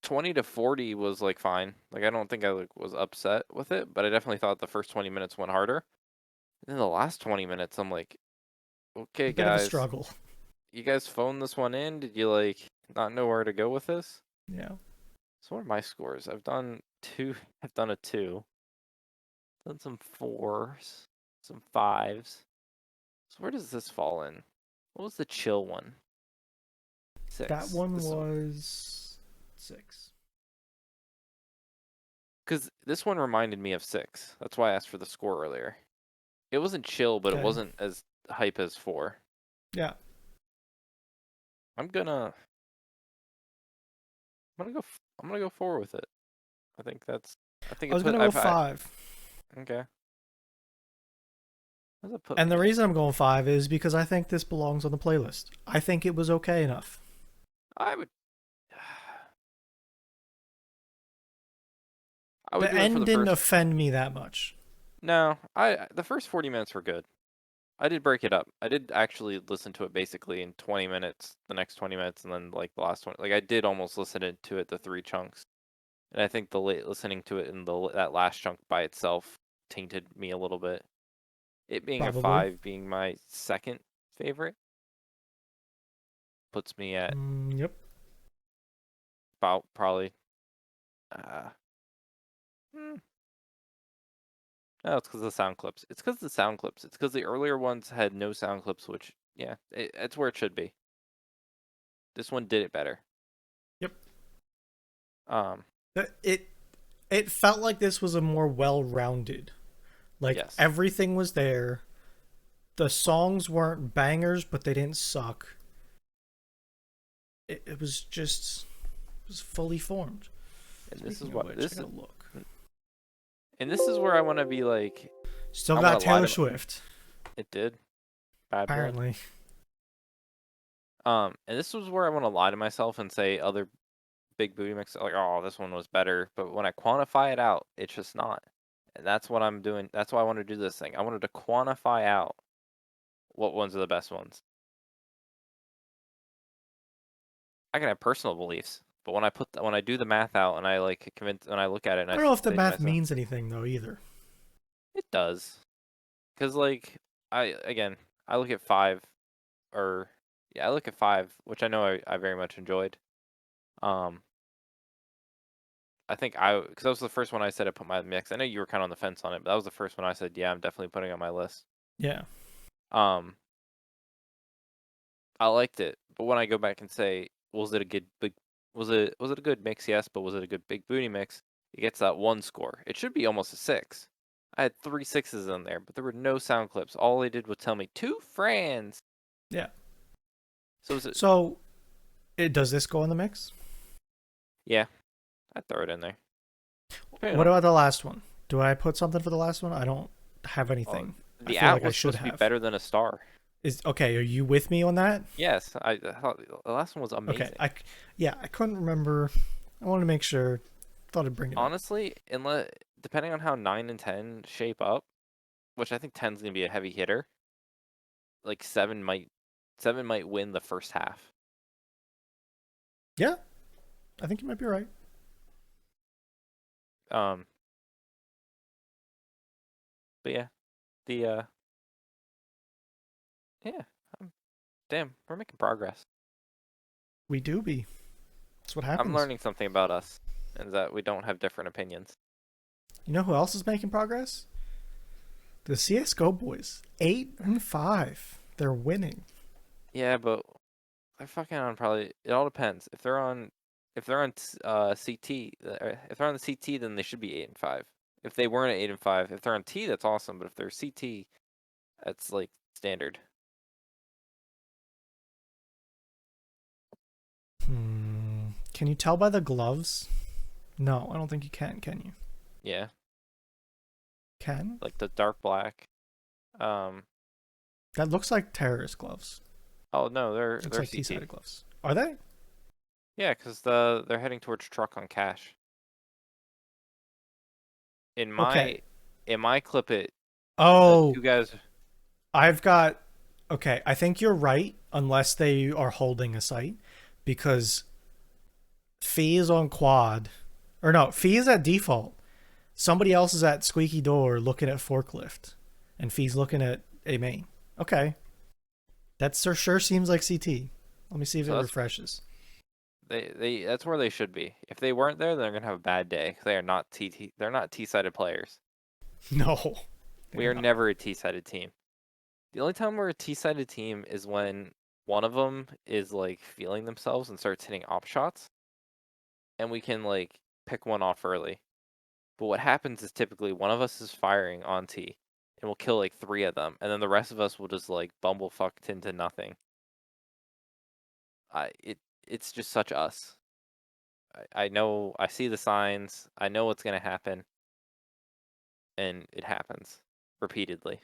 20 to 40 was like fine. Like I don't think I like was upset with it, but I definitely thought the first 20 minutes went harder. And then the last 20 minutes I'm like, A okay bit of a guys, struggle. you guys phoned this one in? Did you like not know where to go with this? Yeah. So what are my scores? I've done two. I've done a 2. Done some 4s, some 5s. So where does this fall in? What was the chill one? That 6. one was 6. Because this one reminded me of 6. That's why I asked for the score earlier. It wasn't chill, but it Okay. wasn't as hype as 4. Yeah. I'm gonna I'm gonna go 4 with it. I think that's I think I it was put gonna go 5. okay. What does it put And me the at? reason I'm going 5 is because I think this belongs on the playlist. I think it was okay enough. I would I would The do it for end the didn't first offend me that much. No, the first 40 minutes were good. I did break it up. I did actually listen to it basically in 20 minutes, the next 20 minutes, and then like the last 20. Like I did almost listen to it the three chunks, and I think the late listening to it in that last chunk by itself tainted me a little bit. It being a Probably. 5, being my second favorite, puts me at Yep. about probably. Uh, hmm, no, it's because of the sound clips. It's because the sound clips. It's because the earlier ones had no sound clips, which yeah, it's where it should be. This one did it better. Yep. Um, It it felt like this was a more well-rounded. Like yes. everything was there. The songs weren't bangers, but they didn't suck. It was just it was fully formed. And this is Speaking of what which, I this is, gotta look. and this is where I want to be like, Still I want got to lie Taylor to Swift, it did bad blood. apparently. And this was where I want to lie to myself and say other big booty mix like, oh, this one was better. But when I quantify it out, it's just not. And that's what I'm doing. That's why I want to do this thing. I wanted to quantify out what ones are the best ones. I can have personal beliefs, but when I do the math out and I like convince when I look at it and I I don't know if the say to math myself, means anything though either. it does. Because like I look at 5 or yeah, I look at 5, which I know I very much enjoyed. Um, I think because that was the first one I said I put my mix. I know you were kind of on the fence on it, but that was the first one I said, yeah, I'm definitely putting on my list. Yeah. Um, I liked it, but when I go back and say, was it a good big, was it a good mix? Yes, but was it a good big booty mix? It gets that 1 score. It should be almost a 6. I had 3 sixes in there, but there were no sound clips. All they did was tell me 2 friends. Yeah. So was it? So, does this go in the mix? Yeah, I'd throw it in there. Depending What on, about the last one? Do I put something for the last one? I don't have oh, anything. I the feel out like I was should supposed to be have. better than a star. Is okay, are you with me on that? Yes, I thought the last one was Okay. amazing. Yeah, I couldn't remember. I wanted to make sure. Thought I'd bring it up. Honestly, unless depending on how 9 and 10 shape up, which I think 10's gonna be a heavy hitter, like 7 might win the first half. Yeah, I think you might be right. Um, but yeah, the yeah, um, damn, we're making progress. We do be. That's what I'm happens. learning something about us, and that we don't have different opinions. You know who else is making progress? The CS:GO boys. 8-5. They're winning. Yeah, but they're fucking on probably. It all depends. If they're on CT, if they're on the CT, then they should be 8 and 5. If they weren't at 8 and 5, if they're on T, that's awesome. But if they're CT, that's like standard. Can you tell by the gloves? No, I don't think you can you? Yeah, Can? like the dark black. That looks like terrorist gloves. Oh no, Looks they're like CT. T-sided gloves. Are they? Yeah, because they're heading towards truck on cash. In my Okay. in my clip it, the Oh, two guys. I've got. Okay, I think you're right, unless they are holding a site, because Fee is on quad, or no, Fee is at default. Somebody else is at squeaky door looking at forklift, and Fee's looking at a main. Okay, that sure seems like CT. Let me see if it So refreshes. that's where they should be. If they weren't there, they're gonna have a bad day. 'Cause they are not TT. They're not T-sided players. No, We they're are not. never a T-sided team. The only time we're a T-sided team is when one of them is like feeling themselves and starts hitting op shots, and we can like pick one off early. But what happens is typically one of us is firing on T, and we'll kill like 3 of them, and then the rest of us will just like bumblefucked into nothing. It's just such us. I know I see the signs. I know what's gonna happen, and it happens repeatedly.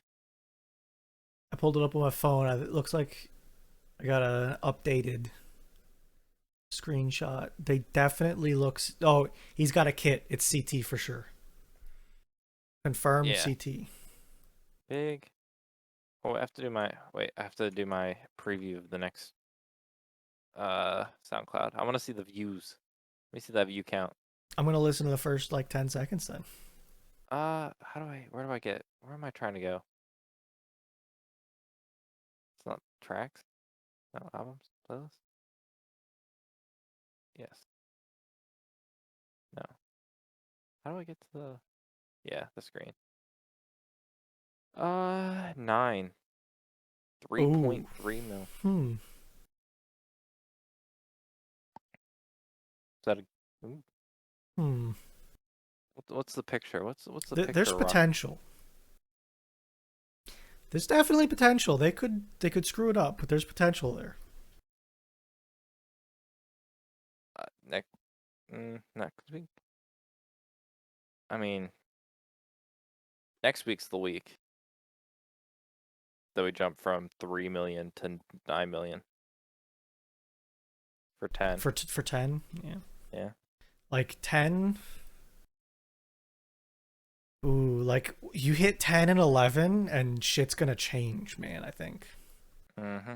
I pulled it up on my phone. It looks like I got an updated screenshot. They definitely looks. Oh, he's got a kit. It's CT for sure. Confirmed Yeah. CT. Big. Oh, I have to do my wait. I have to do my preview of the next SoundCloud. I want to see the views. Let me see that view count. I'm gonna listen to the first like 10 seconds then. How do I? Where do I get? Where am I trying to go? It's not tracks. No albums. Playlist. Yes. No. How do I get to the? Yeah, the screen. 9. Oh. 3.3 mil. Hmm. Is that a? Ooh, Hmm. what's the picture? What's the There's picture rock? potential. There's definitely potential. They could screw it up, but there's potential there. Next next week. I mean, next week's the week that we jump from 3 million to 9 million for 10. For 10, yeah. Yeah. Like 10. Ooh, like you hit 10 and 11 and shit's gonna change, man, I think. Mm-hmm.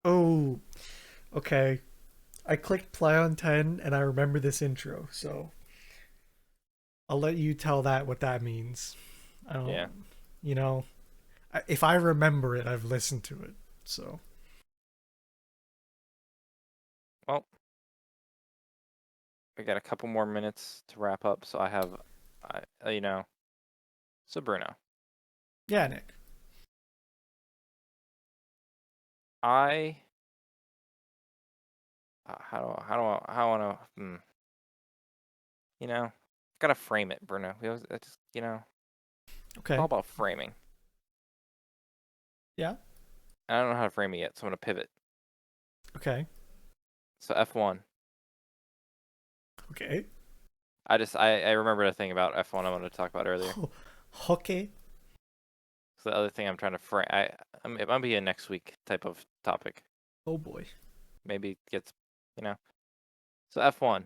Oh, okay. I clicked play on 10 and I remember this intro, so I'll let you tell that what that means. I don't, Yeah. you know, if I remember it, I've listened to it. So, Well, we got a couple more minutes to wrap up, so I have, you know, so Bruno, yeah, Nick. I, how wanna, you know, gotta frame it, Bruno. We always, I just, it's all Okay. about framing. Yeah. I don't know how to frame it yet, so I'm gonna pivot. Okay. So F1. Okay. I remembered a thing about F1 I wanted to talk about earlier. Okay. So the other thing I'm trying to frame, it might be a next week type of topic. Oh boy. Maybe it gets, you know. So F1,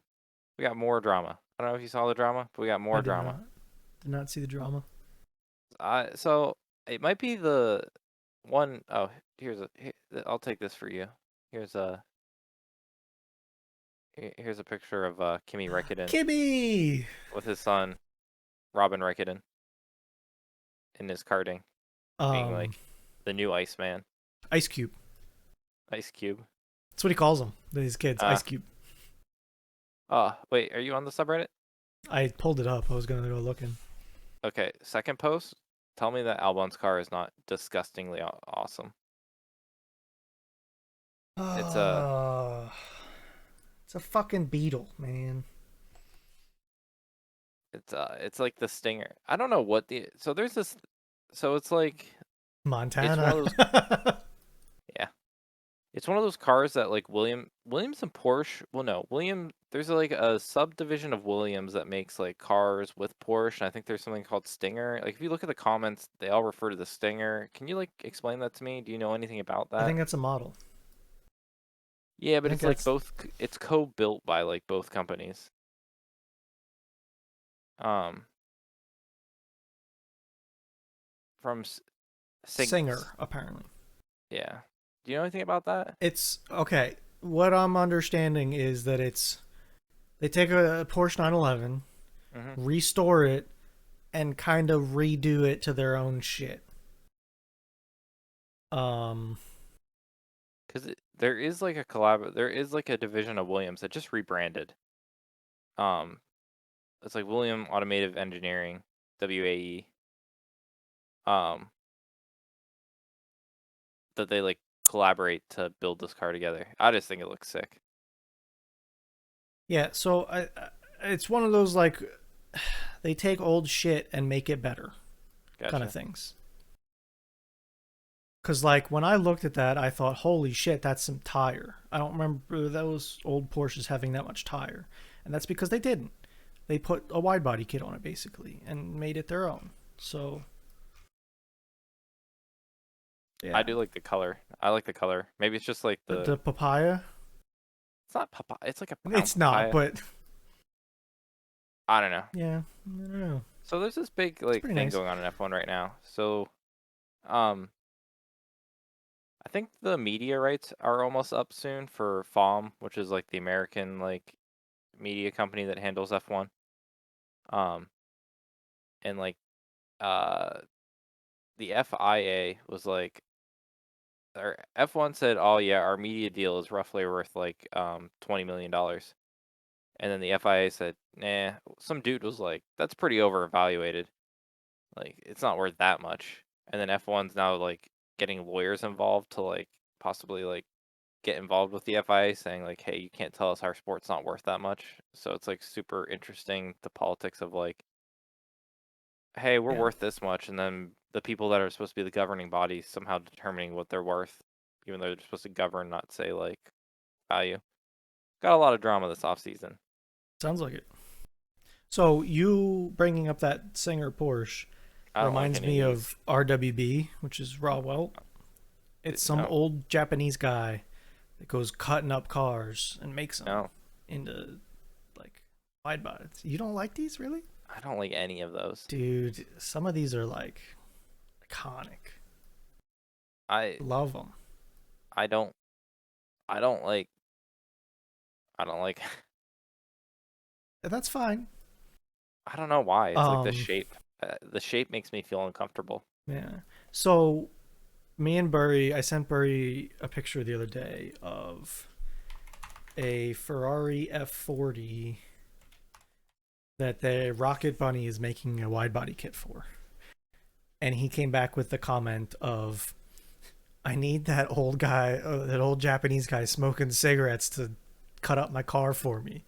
we got more drama. I don't know if you saw the drama, but we got I more did drama. not. Did not see the drama. So it might be the one oh I'll take this for you. Here's a here's a picture of Kimi Räikkönen Kimmy. with his son Robin Räikkönen in his karting, being Um, like the new Iceman, Ice Cube. Ice Cube. That's what he calls them. His kids, Uh Ice Cube. wait, are you on the subreddit? I pulled it up. I was gonna go looking. Okay, second post. Tell me that Albon's car is not disgustingly awesome. It's a Uh, it's a fucking beetle, man. it's like the Stinger. I don't know what the so there's this so it's like it's one Montana. of those yeah. It's one of those cars that like Williams and Porsche. Well, no, There's like a subdivision of Williams that makes like cars with Porsche. And I think there's something called Stinger. Like if you look at the comments, they all refer to the Stinger. Can you like explain that to me? Do you know anything about I that? think that's a model. Yeah, I but think it's like that's. both. It's co-built by like both companies. Um, from Singer, apparently. Yeah. Do you know anything about that? It's okay. What I'm understanding is that they take a Porsche 911, Mm-hmm. restore it, and kind of redo it to their own shit. Um, Because there is like a collab. There is like a division of Williams that just rebranded. Um, it's like William Automotive Engineering, WAE. Um, that they like collaborate to build this car together. I just think it looks sick. yeah. So it's one of those like they take old shit and make it better kind of Gotcha. things. Cause like when I looked at that, I thought, "Holy shit, that's some tire." I don't remember those old Porsches having that much tire, and that's because they didn't. They put a wide body kit on it basically and made it their own. So I yeah, do like the color. I like the color. Maybe it's just like the papaya. it's not papaya. It's like a brown It's not, papaya. but I don't know. Yeah, I don't know. So there's this big It's like pretty thing nice. going on in F1 right now. So um I think the media rights are almost up soon for FOM, which is like the American like media company that handles F1. Um and like uh the FIA was like, or F1 said, "Oh yeah, our media deal is roughly worth like $20 million." And then the FIA said, "Nah." Some dude was like, "That's pretty overevaluated. Like it's not worth that much." And then F1's now like getting lawyers involved to like possibly like get involved with the FIA, saying like, "Hey, you can't tell us our sport's not worth that much." So it's like super interesting, the politics of like, "Hey, we're Yeah, worth this much," and then the people that are supposed to be the governing body somehow determining what they're worth, even though they're supposed to govern, not say like value. Got a lot of drama this off season. sounds like it. So you bringing up that Singer Porsche I don't like reminds any of me these. of RWB, which is Raw Welt. It's some No, old Japanese guy that goes cutting up cars and makes them no, into like wide bodies. You don't like these, really? I don't like any of those. Dude, some of these are like iconic. I Love them. I don't I don't like I don't like That's fine. I don't know why. It's like the Um, shape. The shape makes me feel uncomfortable. yeah. So me and Burry, I sent Burry a picture the other day of a Ferrari F40 that the Rocket Bunny is making a wide body kit for. And he came back with the comment of, I need that old guy, that old Japanese guy smoking cigarettes to cut up my car for me.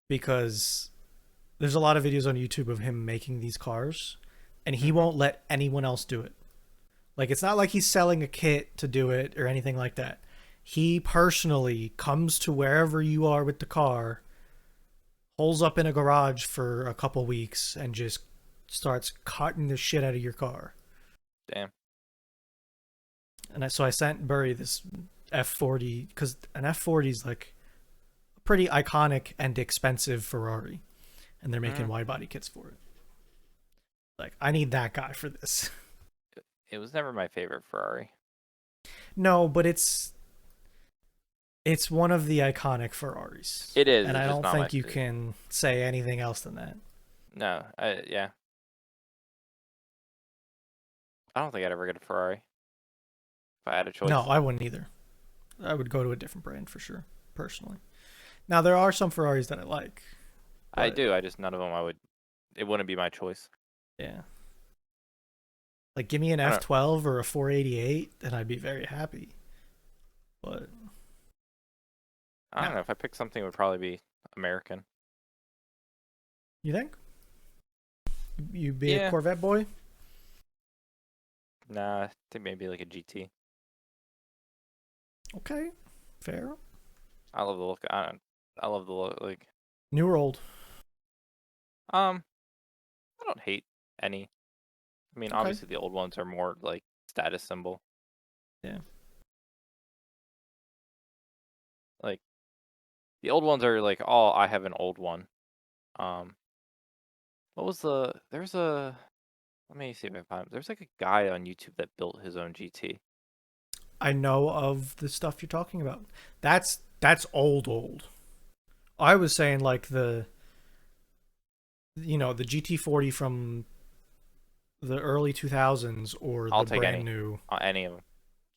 Because there's a lot of videos on YouTube of him making these cars, and he Hmm. won't let anyone else do it. Like, it's not like he's selling a kit to do it or anything like that. He personally comes to wherever you are with the car, holes up in a garage for a couple weeks, and just starts cutting the shit out of your car. Damn. So I sent Burry this F40 because an F40 is like a pretty iconic and expensive Ferrari, and they're making Mm. wide body kits for it. Like, I need that guy for this. It was never my favorite Ferrari. No, but it's one of the iconic Ferraris, It is. and It's I just don't not my. think you can say anything else than that. No. Yeah. I don't think I'd ever get a Ferrari if I had a No, choice. I wouldn't either. I would go to a different brand for sure, personally. Now there are some Ferraris that I like, I but do. I just none of them. I would. It wouldn't be my choice. yeah, like give me an I don't. F12 or a 488, and I'd be very happy. But I no, don't know. If I picked something, it would probably be American. you think you'd be a Yeah. Corvette boy? Nah. I think maybe like a GT. Okay, fair. I love the look. I don't. I love the look. Like. New or old? Um. I don't hate any. I mean, Okay, obviously the old ones are more like status symbol. yeah. Like the old ones are like, oh, I have an old one. Um, what was the? There's a. Let me see if I can find. There's like a guy on YouTube that built his own GT. I know of the stuff you're talking about. That's old old. I was saying like the GT40 from the early 2000s or I'll the take brand new any of them.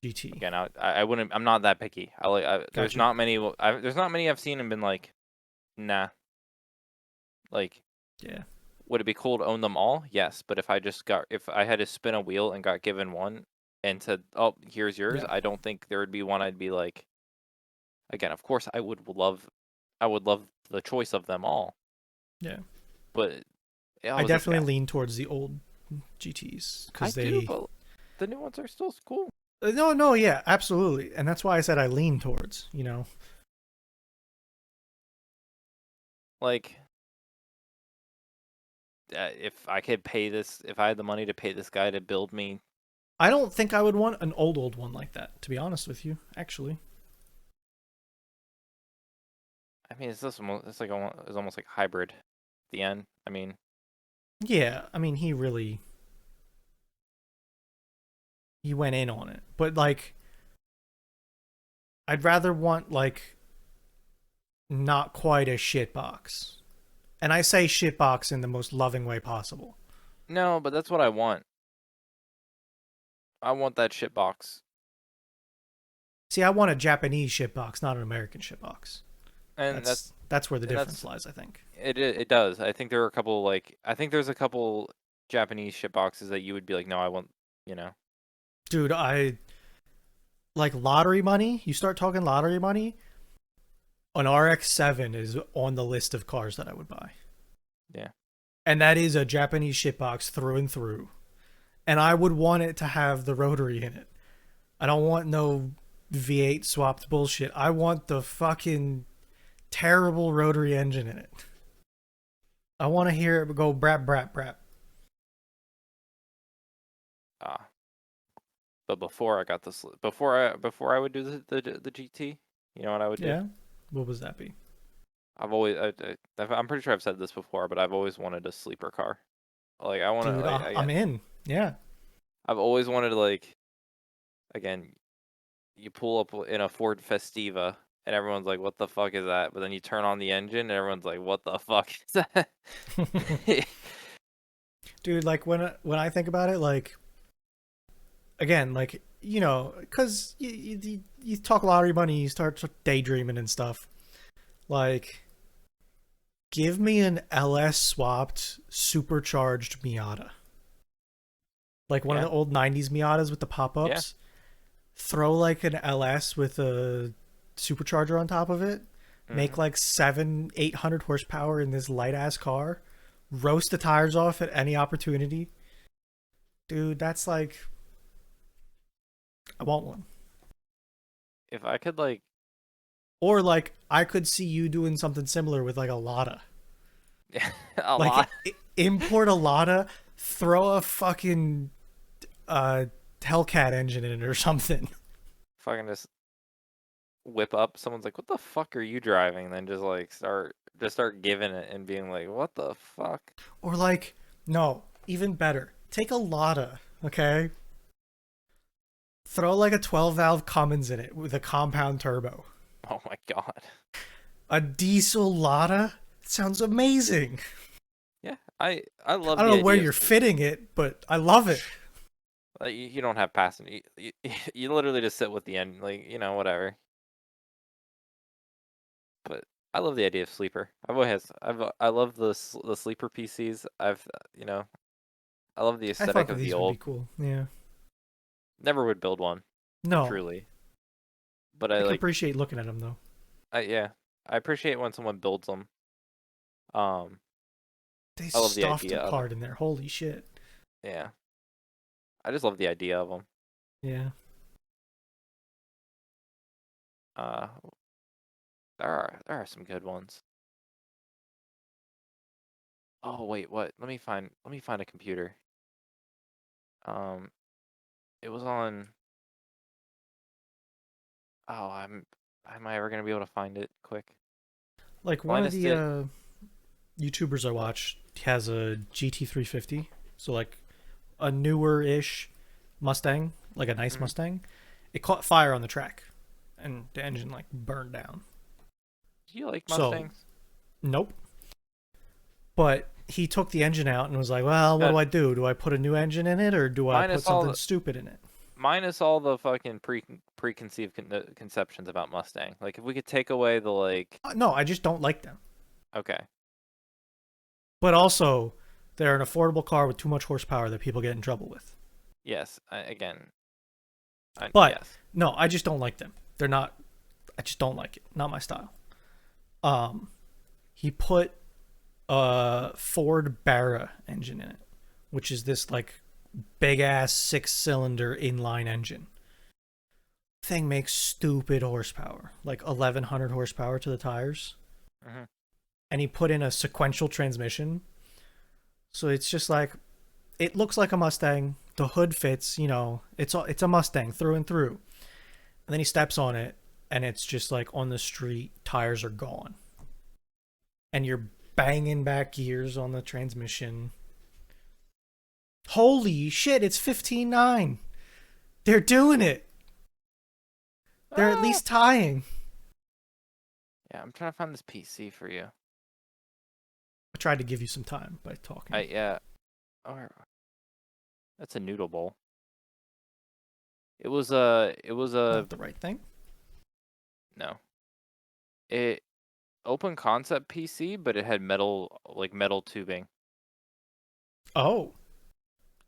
GT. Again, I wouldn't. I'm not that picky. I like. There's Gotcha. not many. There's not many I've seen and been like, nah. Like, Yeah. would it be cool to own them all? Yes, but if I had to spin a wheel and got given one and said, oh, here's yours, Yeah. I don't think there would be one I'd be like. Again, of course, I would love the choice of them all, Yeah. but I I was like, definitely lean towards the old GTs I because do, they. but the new ones are still cool. No, no, yeah, absolutely, and that's why I said I lean towards. Like, if I had the money to pay this guy to build me, I don't think I would want an old one like that. To be honest with you, actually. I mean, it's like it's almost like hybrid. the end. I mean, Yeah, I mean, he went in on it, but like, I'd rather want like not quite a shitbox, and I say shitbox in the most loving way possible. no, but that's what I want. I want that shit box. See, I want a Japanese shitbox, not an American shitbox. And That's where the difference that's lies, I think. it does. I think there are a couple like I think there's a couple Japanese shit boxes that you would be like, no, I want, you know. Dude, I like lottery money. You start talking lottery money, an RX-7 is on the list of cars that I would buy. Yeah. And that is a Japanese shitbox through and through. And I would want it to have the rotary in it. I don't want no V8 swapped bullshit. I want the fucking terrible rotary engine in it. I want to hear it go brap brap brap. Ah. But before I got this, before I would do the GT, you know what I would do? Yeah. What was that be? I'm pretty sure I've said this before, but I've always wanted a sleeper car. Like I want to Dude, I'm in. Yeah. I've always wanted to like again, you pull up in a Ford Festiva and everyone's like, "What the fuck is that?" But then you turn on the engine and everyone's like, "What the fuck is that?" Dude, like when I think about it, like again, like you know, because you talk lottery money, you start daydreaming and stuff. Like, give me an LS swapped supercharged Miata, like one of Yeah, the old '90s Miatas with the pop yeah. ups. Throw like an LS with a supercharger on top of it. Make Hmm. like 700-800 horsepower in this light ass car. Roast the tires off at any opportunity, dude. That's like I want one. If I could like, Or like I could see you doing something similar with like a Lada. a Like lot, import a Lada, throw a fucking uh Hellcat engine in it or something. fucking just whip up. Someone's like, "What the fuck are you driving?" And then just start giving it and being like, "What the fuck?" Or like no, even better. Take a Lada, okay? Throw like a 12 valve Cummins in it with a compound turbo. Oh my god. A diesel Lada sounds amazing. Yeah, I I love don't the know where idea of you're fitting it, but I love it. like you don't have passenger. You literally just sit with the end, like whatever. But I love the idea of sleeper. I love the sleeper PCs. I love the I thought aesthetic that of the these would be old. cool. Yeah. Never would build one, No, truly. But I I can like, appreciate looking at them though. yeah, I appreciate when someone builds them. Um, They I love the stuffed a idea of it. card in there. Holy shit. Yeah, I just love the idea of them. Yeah. Uh, there are some good ones. Oh wait, what? Let me find a computer. Um, it was on. Oh, am I ever gonna be able to find it quick? Like one of Linus the did. YouTubers I watch has a GT350. So like a newer ish Mustang, like a nice Mhm. Mustang. It caught fire on the track and the engine like burned down. Do you like So, Mustangs? nope. But he took the engine out and was like, well, what Uh, do I do? Do I put a new engine in it or do I put minus all something the stupid in it? minus all the fucking preconceived conceptions about Mustang. Like if we could take away the like, No, I just don't like them. okay, But also, they're an affordable car with too much horsepower that people get in trouble with. yes, again, But yes. no, I just don't like them. They're not. I just don't like it. Not my style. Um, he put a Ford Barra engine in it, which is this like big ass 6-cylinder inline engine. Thing makes stupid horsepower, like 1,100 horsepower to the tires. Hmm. And he put in a sequential transmission, so it's just like it looks like a Mustang. The hood fits, it's a Mustang through and through. And then he steps on it, and it's just like on the street, tires are gone, and you're banging back gears on the transmission. Holy shit, it's 15-9. They're doing it. They're at Ah! least tying. Yeah, I'm trying to find this PC for you. I tried to give you some time by talking. Yeah. Oh, that's a noodle bowl. It was a Not the right thing. no. It open concept PC, but it had metal tubing. Oh,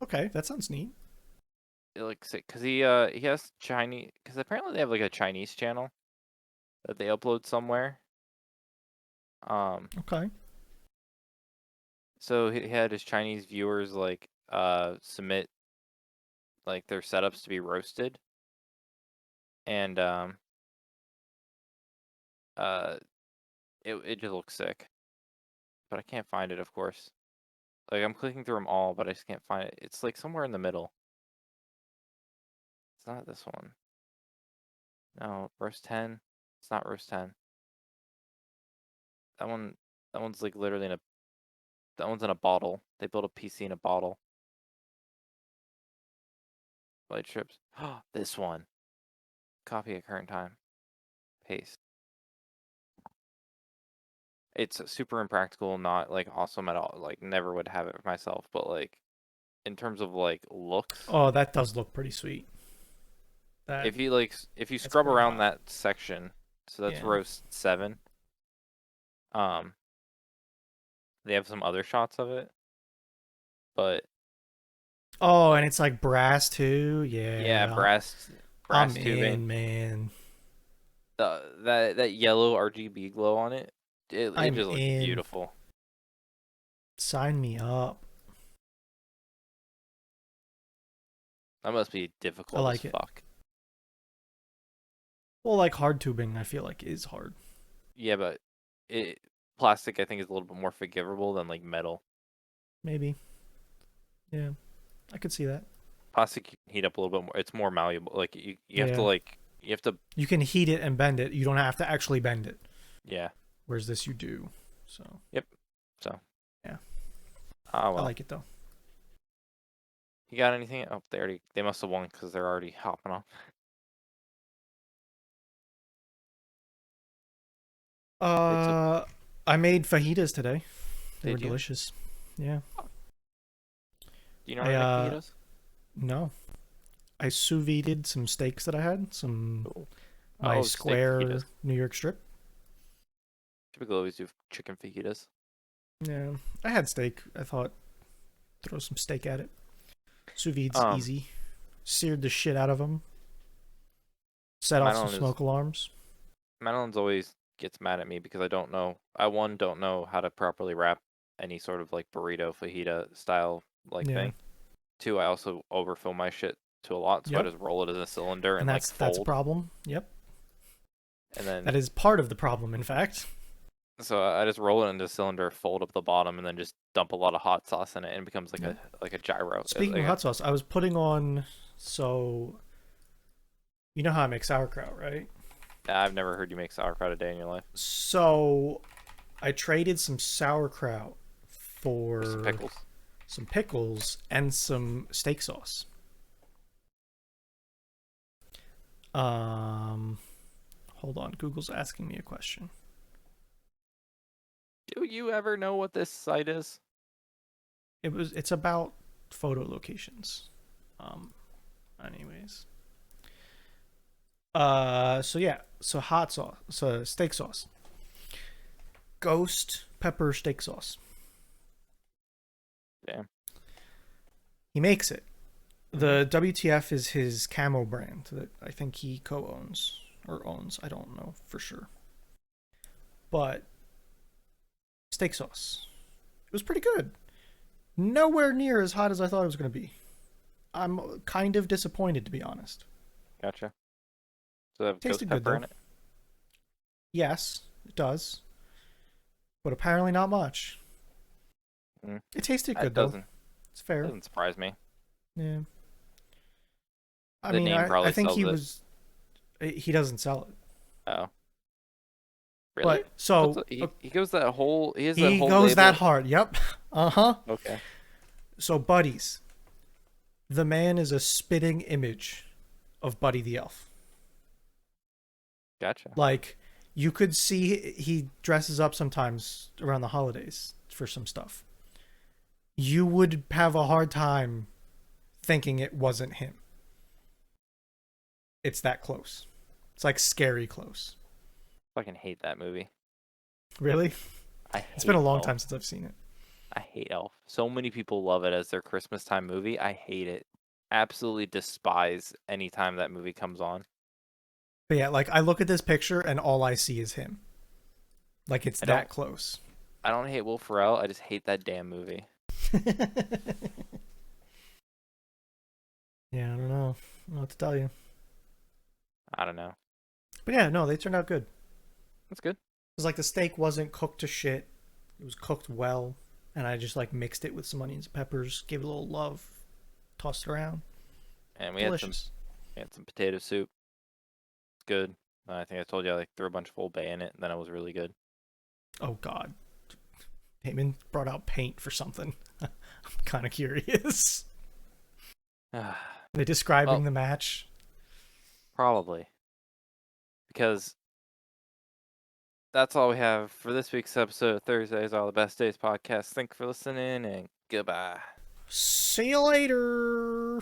okay, that sounds neat. It looks sick because he has Chinese, because apparently they have like a Chinese channel that they upload somewhere. Okay. So he had his Chinese viewers like submit like their setups to be roasted, and uh it just looks sick, but I can't find it, of course. Like I'm clicking through them all, but I just can't find it. It's like somewhere in the middle. It's not this one. No, roast 10. It's not roast 10. That one. That one's like literally in a. That one's in a bottle. They built a PC in a bottle. Light strips. This one. Copy at current time. Paste. It's super impractical, not like awesome at all. Like never would have it myself, but like in terms of like looks, Oh, that does look pretty sweet. That if you that's scrub pretty around hot. that section, so that's Yeah. roast 7. Um, they have some other shots of it, but Oh, and like it's like brass too. yeah, Yeah, brass I'm tubing. in, man. That yellow RGB glow on it, it I'm just looks in. beautiful. Sign me up. That must be I difficult as like it. fuck. Well, like hard tubing, I feel like is hard. Yeah, but it plastic I think is a little bit more forgivable than like metal. Maybe. Yeah, I could see that. Plastic you can heat up a little bit more. It's more malleable. Like you have to Yeah, you can heat it and bend it. You don't have to actually bend it. yeah. Whereas this you do. So Yep. So yeah, ah I well. like it though. You got anything? Oh, they must have won because they're already hopping off. Wait, so Uh, I made fajitas today. They were did you? delicious. Yeah. Do you know how I to make fajitas? no. I sous vide'd some steaks that I had, some Cool. my Oh, steak fajitas. square New York strip. Typically always do chicken fajitas. Yeah, I had steak. I thought throw some steak at it. Sous vide's Um, easy. Seared the shit out of them. Set off some Madeline is smoke alarms. Madeline's always gets mad at me because I don't know. I one don't know how to properly wrap any sort of like burrito fajita style like Yeah. thing. Two, I also overfill my shit to a lot, so I Yep. just roll it in a cylinder And and like that's a fold, problem. Yep. and then That is part of the problem, in fact. so I just roll it into a cylinder, fold up the bottom, and then just dump a lot of hot sauce in it, and it becomes Yep. like a gyro. Speaking of hot sauce, I was putting on. So you know how I make sauerkraut, right? I've never heard you make sauerkraut a day in your life. So I traded some sauerkraut For some for pickles. some pickles and some steak sauce. Um, hold on. Google's asking me a question. Do you ever know what this site is? It's about photo locations. Um, anyways. So yeah, so hot sauce, so steak sauce, ghost pepper steak sauce. Damn. He makes it. Mhm. The WTF is his camo brand that I think he co-owns or owns. I don't know for sure. But steak sauce. It was pretty good. Nowhere near as hot as I thought it was going to be. I'm kind of disappointed, to be honest. Gotcha. So they have ghost Tasted good pepper though. in it. Yes, it does. But apparently not much. Mm. It tasted That good though. doesn't It's fair. doesn't surprise me. Yeah. I The mean, name I probably think sells he it. was. He doesn't sell it. Oh, Really? But so He goes that whole he has that he whole goes that label. hard. Yep. Uh huh. Okay. So Buddies, the man is a spitting image of Buddy the Elf. Gotcha. Like you could see he dresses up sometimes around the holidays for some stuff. You would have a hard time thinking it wasn't him. It's that close. It's like scary close. Fucking hate that movie. Really? I It's been a hate long Elf. time since I've seen it. I hate Elf. So many people love it as their Christmas time movie. I hate it. Absolutely despise any time that movie comes on. But yeah, like I look at this picture and all I see is him. Like it's I that don't close. I don't hate Will Ferrell. I just hate that damn movie. Yeah, I don't know. I don't know what to tell you. I don't know. But yeah, no, they turned out good. That's good. It was like the steak wasn't cooked to shit. It was cooked well. And I just like mixed it with some onions and peppers, gave it a little love, tossed it around. And Delicious. we had some potato soup. It's good. I think I told you I like threw a bunch of Old Bay in it, and then it was really good. Oh god. Heyman brought out paint for something. I'm kind of curious. Are they describing Well, the match? probably because that's all we have for this week's episode of Thursdays All the Best Days podcast. Thank you for listening, and goodbye. See you later.